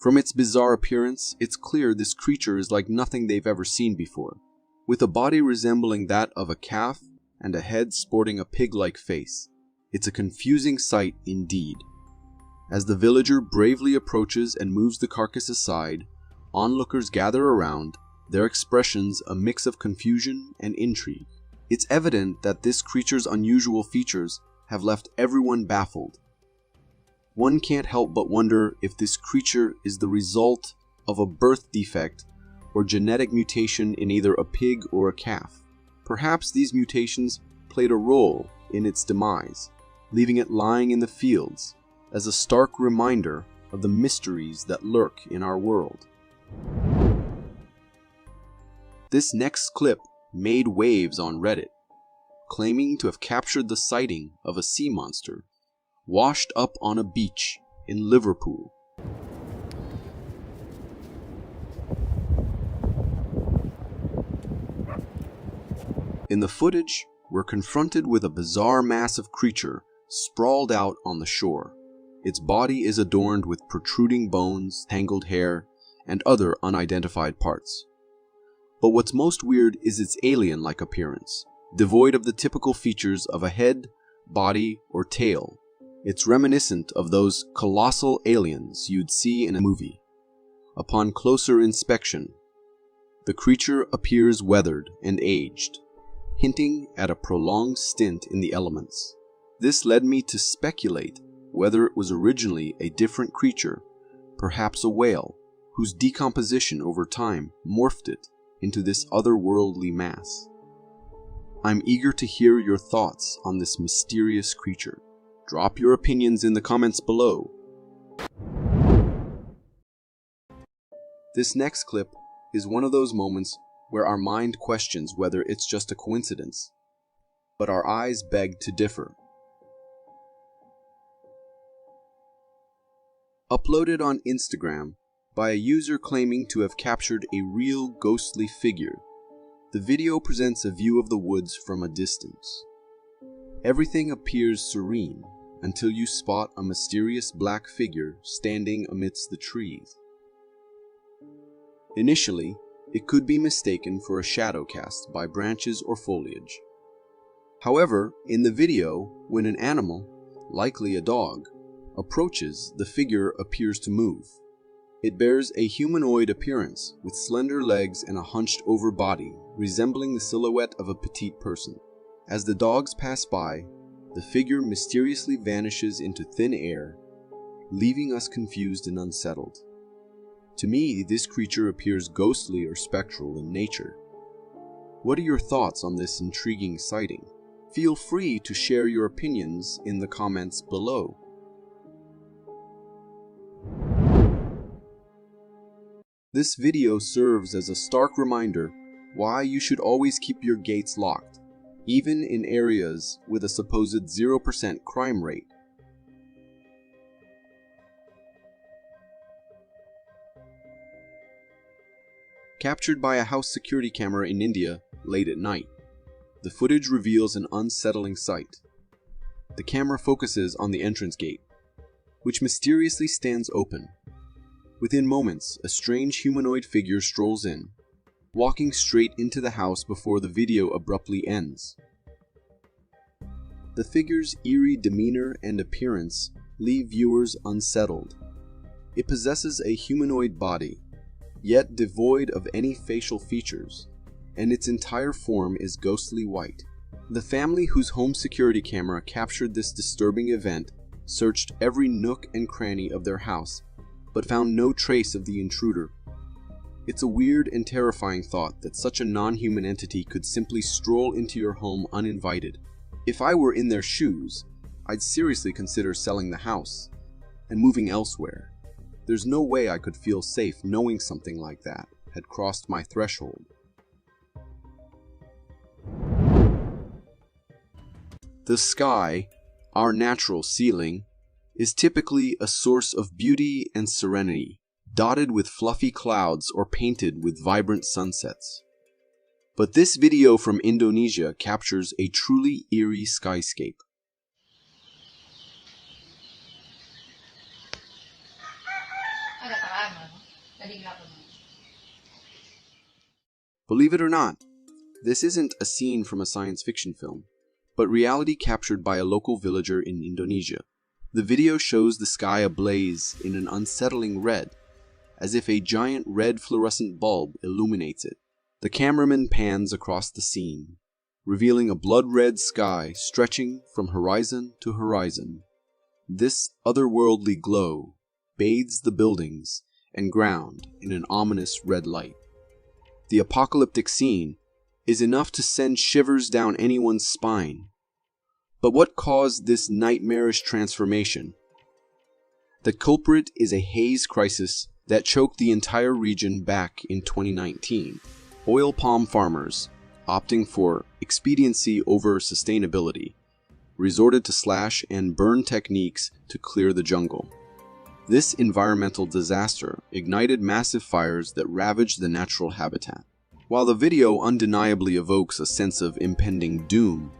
[SPEAKER 1] From its bizarre appearance, it's clear this creature is like nothing they've ever seen before, with a body resembling that of a calf and a head sporting a pig-like face. It's a confusing sight indeed. As the villager bravely approaches and moves the carcass aside, onlookers gather around, their expressions a mix of confusion and intrigue. It's evident that this creature's unusual features have left everyone baffled. One can't help but wonder if this creature is the result of a birth defect or genetic mutation in either a pig or a calf. Perhaps these mutations played a role in its demise, leaving it lying in the fields as a stark reminder of the mysteries that lurk in our world. This next clip made waves on Reddit, claiming to have captured the sighting of a sea monster washed up on a beach in Liverpool. In the footage, we're confronted with a bizarre massive creature sprawled out on the shore. Its body is adorned with protruding bones, tangled hair, and other unidentified parts. But what's most weird is its alien-like appearance, devoid of the typical features of a head, body, or tail. It's reminiscent of those colossal aliens you'd see in a movie. Upon closer inspection, the creature appears weathered and aged, hinting at a prolonged stint in the elements. This led me to speculate whether it was originally a different creature, perhaps a whale, whose decomposition over time morphed it into this otherworldly mass. I'm eager to hear your thoughts on this mysterious creature. Drop your opinions in the comments below. This next clip is one of those moments where our mind questions whether it's just a coincidence, but our eyes beg to differ. Uploaded on Instagram by a user claiming to have captured a real ghostly figure, the video presents a view of the woods from a distance. Everything appears serene until you spot a mysterious black figure standing amidst the trees. Initially, it could be mistaken for a shadow cast by branches or foliage. However, in the video, when an animal, likely a dog, approaches, the figure appears to move. It bears a humanoid appearance with slender legs and a hunched-over body, resembling the silhouette of a petite person. As the dogs pass by, the figure mysteriously vanishes into thin air, leaving us confused and unsettled. To me, this creature appears ghostly or spectral in nature. What are your thoughts on this intriguing sighting? Feel free to share your opinions in the comments below. This video serves as a stark reminder why you should always keep your gates locked, even in areas with a supposed 0% crime rate. Captured by a house security camera in India late at night, the footage reveals an unsettling sight. The camera focuses on the entrance gate, which mysteriously stands open. Within moments, a strange humanoid figure strolls in, walking straight into the house before the video abruptly ends. The figure's eerie demeanor and appearance leave viewers unsettled. It possesses a humanoid body, yet devoid of any facial features, and its entire form is ghostly white. The family whose home security camera captured this disturbing event searched every nook and cranny of their house, but found no trace of the intruder. It's a weird and terrifying thought that such a non-human entity could simply stroll into your home uninvited. If I were in their shoes, I'd seriously consider selling the house and moving elsewhere. There's no way I could feel safe knowing something like that had crossed my threshold. The sky, our natural ceiling, is typically a source of beauty and serenity, dotted with fluffy clouds or painted with vibrant sunsets. But this video from Indonesia captures a truly eerie skyscape. Believe it or not, this isn't a scene from a science fiction film, but reality captured by a local villager in Indonesia. The video shows the sky ablaze in an unsettling red, as if a giant red fluorescent bulb illuminates it. The cameraman pans across the scene, revealing a blood-red sky stretching from horizon to horizon. This otherworldly glow bathes the buildings and ground in an ominous red light. The apocalyptic scene is enough to send shivers down anyone's spine. But what caused this nightmarish transformation? The culprit is a haze crisis that choked the entire region back in 2019. Oil palm farmers, opting for expediency over sustainability, resorted to slash and burn techniques to clear the jungle. This environmental disaster ignited massive fires that ravaged the natural habitat. While the video undeniably evokes a sense of impending doom,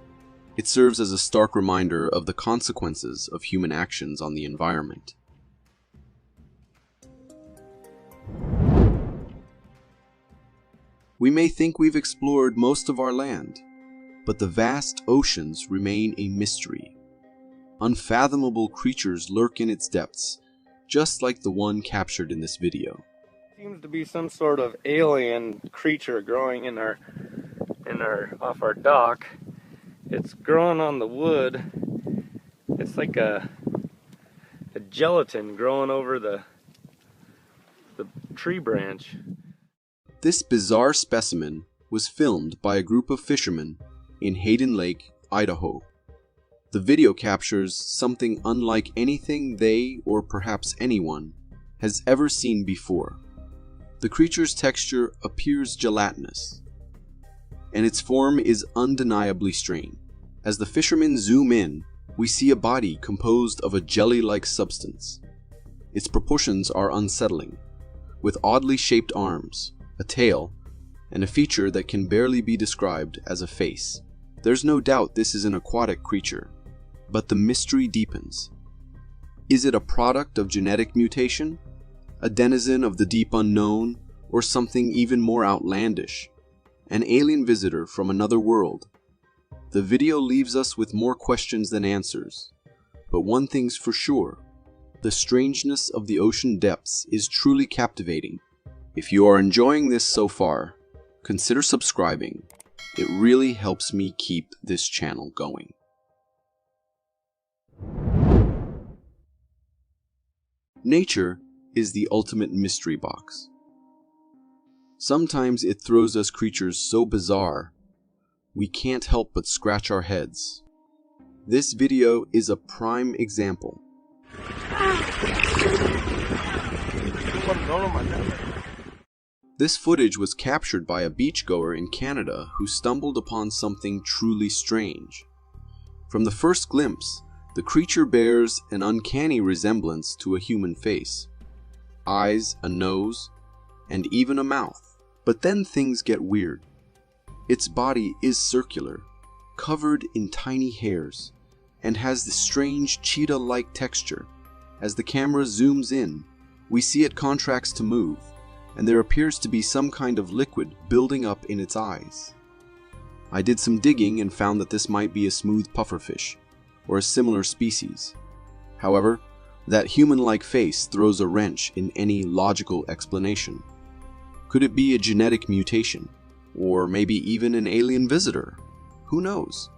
[SPEAKER 1] it serves as a stark reminder of the consequences of human actions on the environment. We may think we've explored most of our land, but the vast oceans remain a mystery. Unfathomable creatures lurk in its depths, just like the one captured in this video.
[SPEAKER 14] Seems to be some sort of alien creature growing off our dock. It's growing on the wood. It's like a gelatin growing over the tree branch.
[SPEAKER 1] This bizarre specimen was filmed by a group of fishermen in Hayden Lake, Idaho. The video captures something unlike anything they, or perhaps anyone, has ever seen before. The creature's texture appears gelatinous, and its form is undeniably strange. As the fishermen zoom in, we see a body composed of a jelly-like substance. Its proportions are unsettling, with oddly shaped arms, a tail, and a feature that can barely be described as a face. There's no doubt this is an aquatic creature, but the mystery deepens. Is it a product of genetic mutation, a denizen of the deep unknown, or something even more outlandish? An alien visitor from another world? The video leaves us with more questions than answers, but one thing's for sure: the strangeness of the ocean depths is truly captivating. If you are enjoying this so far, consider subscribing. It really helps me keep this channel going. Nature is the ultimate mystery box. Sometimes it throws us creatures so bizarre, we can't help but scratch our heads. This video is a prime example. This footage was captured by a beachgoer in Canada who stumbled upon something truly strange. From the first glimpse, the creature bears an uncanny resemblance to a human face. Eyes, a nose, and even a mouth. But then things get weird. Its body is circular, covered in tiny hairs, and has this strange cheetah-like texture. As the camera zooms in, we see it contracts to move, and there appears to be some kind of liquid building up in its eyes. I did some digging and found that this might be a smooth pufferfish, or a similar species. However, that human-like face throws a wrench in any logical explanation. Could it be a genetic mutation? Or maybe even an alien visitor? Who knows?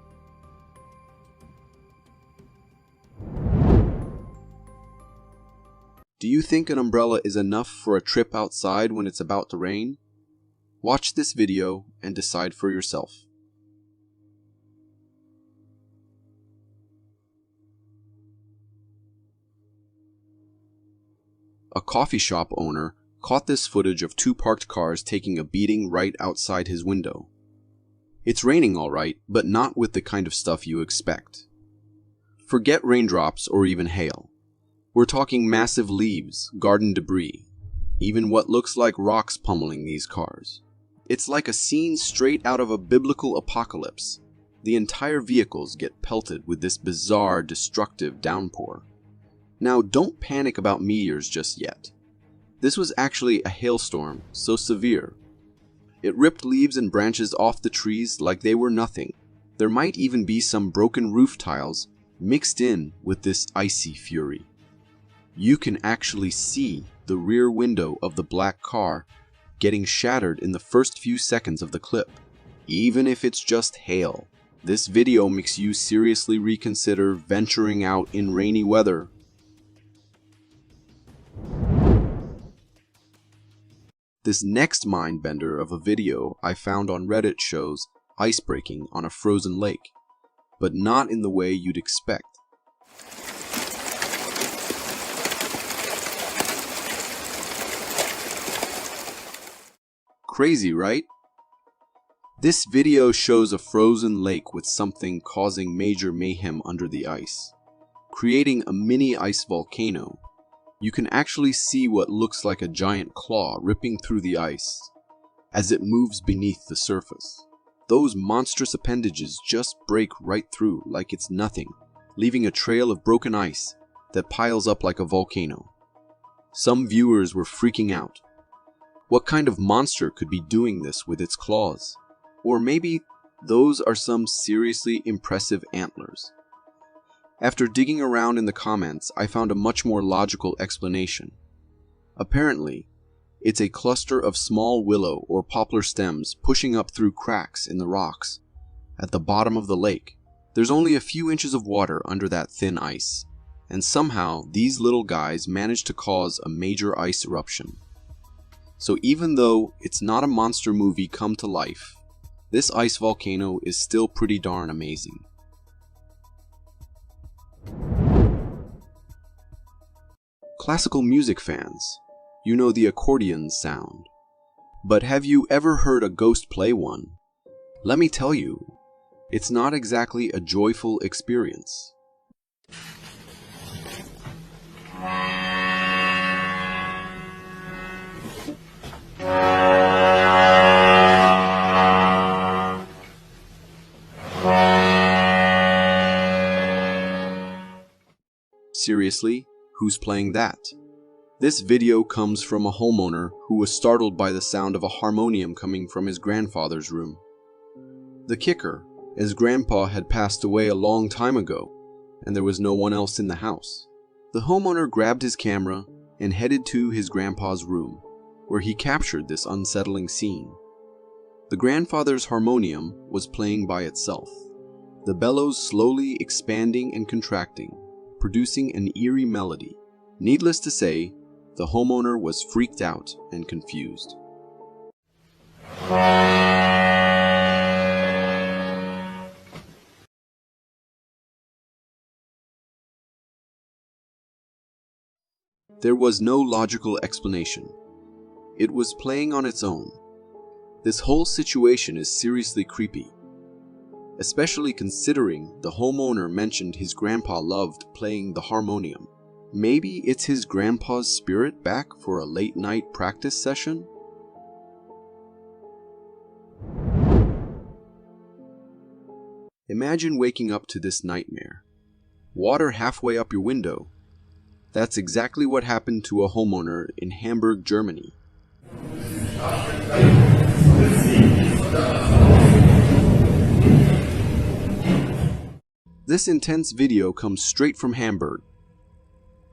[SPEAKER 1] Do you think an umbrella is enough for a trip outside when it's about to rain? Watch this video and decide for yourself. A coffee shop owner caught this footage of two parked cars taking a beating right outside his window. It's raining all right, but not with the kind of stuff you expect. Forget raindrops or even hail. We're talking massive leaves, garden debris, even what looks like rocks pummeling these cars. It's like a scene straight out of a biblical apocalypse. The entire vehicles get pelted with this bizarre, destructive downpour. Now, don't panic about meteors just yet. This was actually a hailstorm, so severe. It ripped leaves and branches off the trees like they were nothing. There might even be some broken roof tiles mixed in with this icy fury. You can actually see the rear window of the black car getting shattered in the first few seconds of the clip. Even if it's just hail, this video makes you seriously reconsider venturing out in rainy weather. This next mind-bender of a video I found on Reddit shows ice breaking on a frozen lake, but not in the way you'd expect. Crazy, right? This video shows a frozen lake with something causing major mayhem under the ice, creating a mini ice volcano. You can actually see what looks like a giant claw ripping through the ice. as it moves beneath the surface. Those monstrous appendages just break right through like it's nothing, leaving a trail of broken ice that piles up like a volcano. Some viewers were freaking out. What kind of monster could be doing this with its claws? Or maybe those are some seriously impressive antlers. After digging around in the comments, I found a much more logical explanation. Apparently, it's a cluster of small willow or poplar stems pushing up through cracks in the rocks. At the bottom of the lake, there's only a few inches of water under that thin ice, and somehow these little guys managed to cause a major ice eruption. So even though it's not a monster movie come to life, this ice volcano is still pretty darn amazing. Classical music fans, you know the accordion sound. But have you ever heard a ghost play one? Let me tell you, it's not exactly a joyful experience. Seriously, who's playing that? This video comes from a homeowner who was startled by the sound of a harmonium coming from his grandfather's room. The kicker, his grandpa had passed away a long time ago, and there was no one else in the house. The homeowner grabbed his camera and headed to his grandpa's room, where he captured this unsettling scene. The grandfather's harmonium was playing by itself, the bellows slowly expanding and contracting, producing an eerie melody. Needless to say, the homeowner was freaked out and confused. There was no logical explanation. It was playing on its own. This whole situation is seriously creepy, especially considering the homeowner mentioned his grandpa loved playing the harmonium. Maybe it's his grandpa's spirit back for a late-night practice session? Imagine waking up to this nightmare. Water halfway up your window. That's exactly what happened to a homeowner in Hamburg, Germany. This intense video comes straight from Hamburg.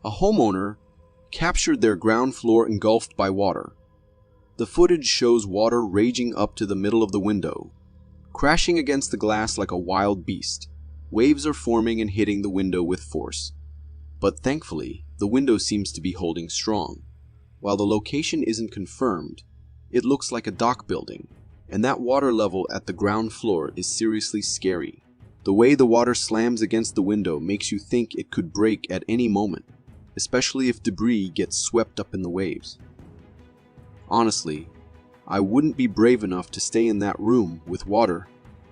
[SPEAKER 1] A homeowner captured their ground floor engulfed by water. The footage shows water raging up to the middle of the window, crashing against the glass like a wild beast. Waves are forming and hitting the window with force. But thankfully, the window seems to be holding strong. While the location isn't confirmed, it looks like a dock building, and that water level at the ground floor is seriously scary. The way the water slams against the window makes you think it could break at any moment, especially if debris gets swept up in the waves. Honestly, I wouldn't be brave enough to stay in that room with water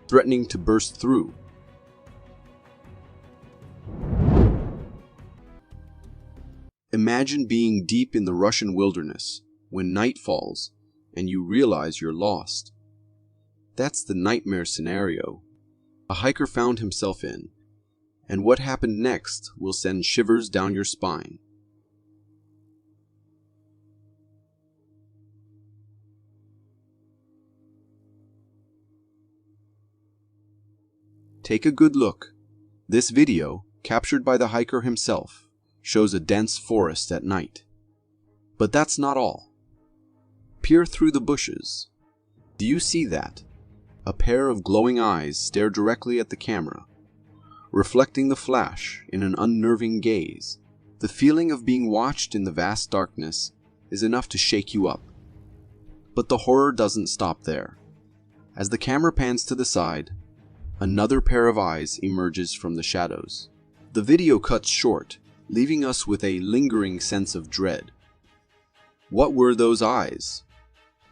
[SPEAKER 1] threatening to burst through. Imagine being deep in the Russian wilderness when night falls and you realize you're lost. That's the nightmare scenario a hiker found himself in, and what happened next will send shivers down your spine. Take a good look. This video, captured by the hiker himself, shows a dense forest at night. But that's not all. Peer through the bushes. Do you see that? A pair of glowing eyes stare directly at the camera, reflecting the flash in an unnerving gaze. The feeling of being watched in the vast darkness is enough to shake you up. But the horror doesn't stop there. As the camera pans to the side, another pair of eyes emerges from the shadows. The video cuts short, leaving us with a lingering sense of dread. What were those eyes?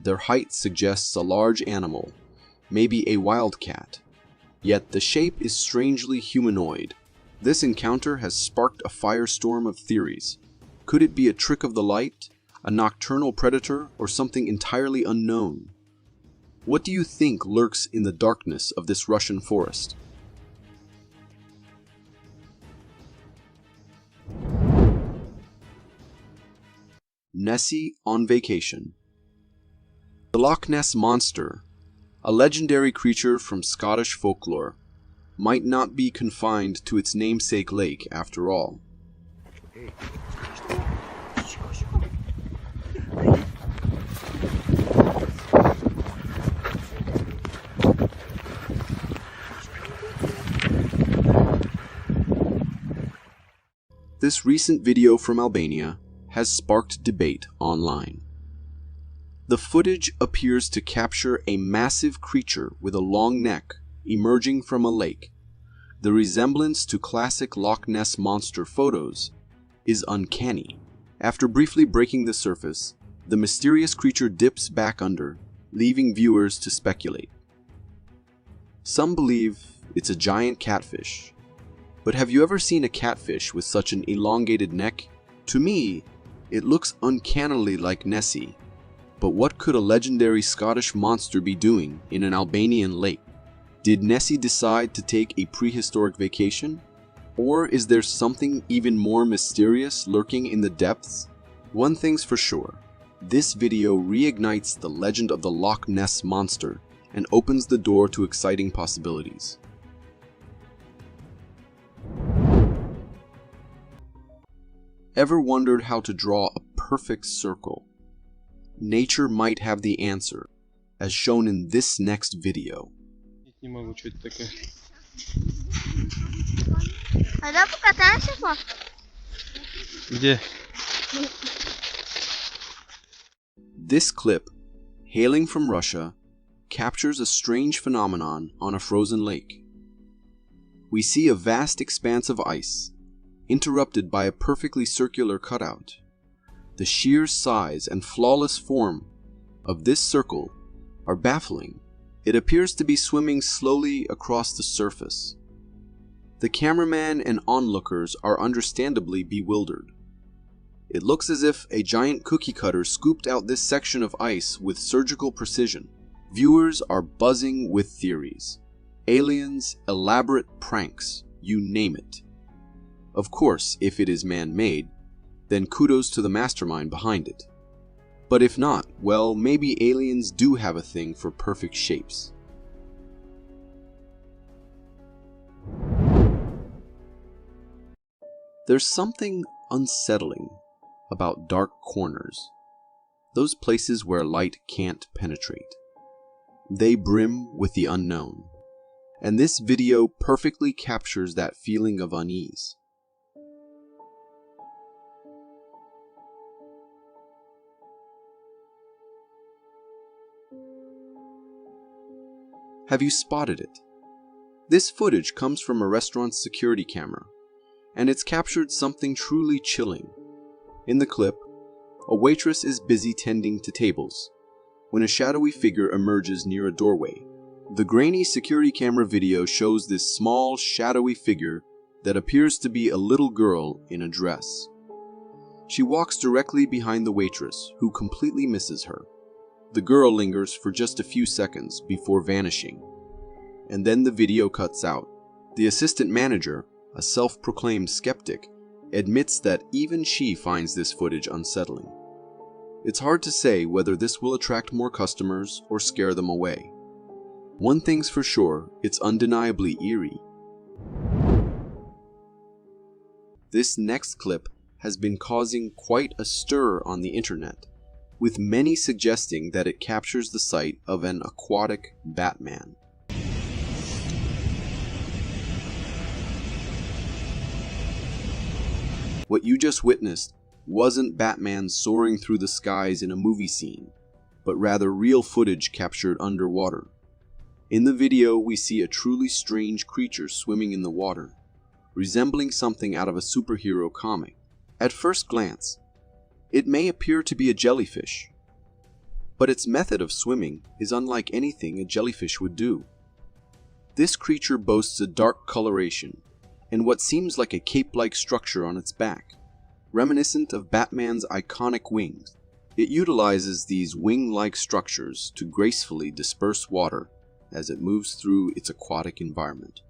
[SPEAKER 1] Their height suggests a large animal, maybe a wildcat. Yet the shape is strangely humanoid. This encounter has sparked a firestorm of theories. Could it be a trick of the light, a nocturnal predator, or something entirely unknown? What do you think lurks in the darkness of this Russian forest? Nessie on vacation. The Loch Ness Monster, a legendary creature from Scottish folklore, might not be confined to its namesake lake after all. This recent video from Albania has sparked debate online. The footage appears to capture a massive creature with a long neck emerging from a lake. The resemblance to classic Loch Ness Monster photos is uncanny. After briefly breaking the surface, the mysterious creature dips back under, leaving viewers to speculate. Some believe it's a giant catfish. But have you ever seen a catfish with such an elongated neck? To me, it looks uncannily like Nessie. But what could a legendary Scottish monster be doing in an Albanian lake? Did Nessie decide to take a prehistoric vacation? Or is there something even more mysterious lurking in the depths? One thing's for sure, this video reignites the legend of the Loch Ness Monster and opens the door to exciting possibilities. Ever wondered how to draw a perfect circle? Nature might have the answer, as shown in this next video. This clip, hailing from Russia, captures a strange phenomenon on a frozen lake. We see a vast expanse of ice, interrupted by a perfectly circular cutout. The sheer size and flawless form of this circle are baffling. It appears to be swimming slowly across the surface. The cameraman and onlookers are understandably bewildered. It looks as if a giant cookie cutter scooped out this section of ice with surgical precision. Viewers are buzzing with theories. Aliens, elaborate pranks, you name it. Of course, if it is man-made, then kudos to the mastermind behind it. But if not, well, maybe aliens do have a thing for perfect shapes. There's something unsettling about dark corners, those places where light can't penetrate. They brim with the unknown, and this video perfectly captures that feeling of unease. Have you spotted it? This footage comes from a restaurant's security camera, and it's captured something truly chilling. In the clip, a waitress is busy tending to tables when a shadowy figure emerges near a doorway. The grainy security camera video shows this small, shadowy figure that appears to be a little girl in a dress. She walks directly behind the waitress, who completely misses her. The girl lingers for just a few seconds before vanishing, and then the video cuts out. The assistant manager, a self-proclaimed skeptic, admits that even she finds this footage unsettling. It's hard to say whether this will attract more customers or scare them away. One thing's for sure, it's undeniably eerie. This next clip has been causing quite a stir on the internet, with many suggesting that it captures the sight of an aquatic Batman. What you just witnessed wasn't Batman soaring through the skies in a movie scene, but rather real footage captured underwater. In the video, we see a truly strange creature swimming in the water, resembling something out of a superhero comic. At first glance, it may appear to be a jellyfish, but its method of swimming is unlike anything a jellyfish would do. This creature boasts a dark coloration and what seems like a cape-like structure on its back, reminiscent of Batman's iconic wings. It utilizes these wing-like structures to gracefully disperse water as it moves through its aquatic environment.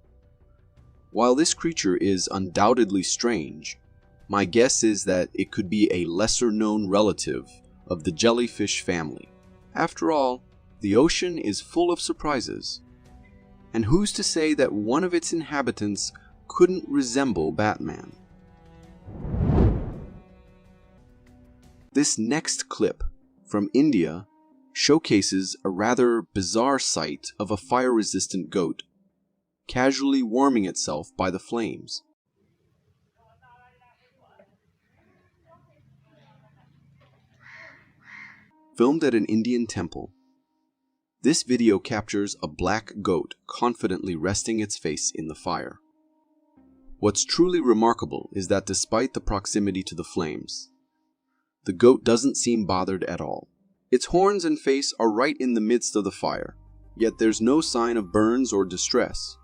[SPEAKER 1] While this creature is undoubtedly strange, my guess is that it could be a lesser-known relative of the jellyfish family. After all, the ocean is full of surprises. And who's to say that one of its inhabitants couldn't resemble Batman? This next clip from India showcases a rather bizarre sight of a fire-resistant goat casually warming itself by the flames. Filmed at an Indian temple, this video captures a black goat confidently resting its face in the fire. What's truly remarkable is that despite the proximity to the flames, the goat doesn't seem bothered at all. Its horns and face are right in the midst of the fire, yet there's no sign of burns or distress.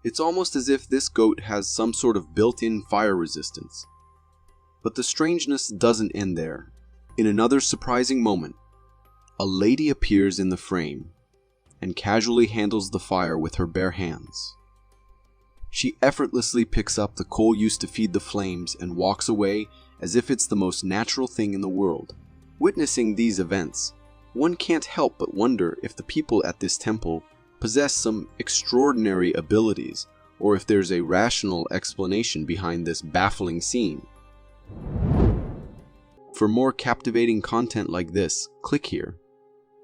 [SPEAKER 1] It's almost as if this goat has some sort of built-in fire resistance. But the strangeness doesn't end there. In another surprising moment, a lady appears in the frame and casually handles the fire with her bare hands. She effortlessly picks up the coal used to feed the flames and walks away as if it's the most natural thing in the world. Witnessing these events, one can't help but wonder if the people at this temple possess some extraordinary abilities, or if there's a rational explanation behind this baffling scene. For more captivating content like this, click here.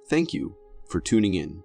[SPEAKER 1] Thank you for tuning in.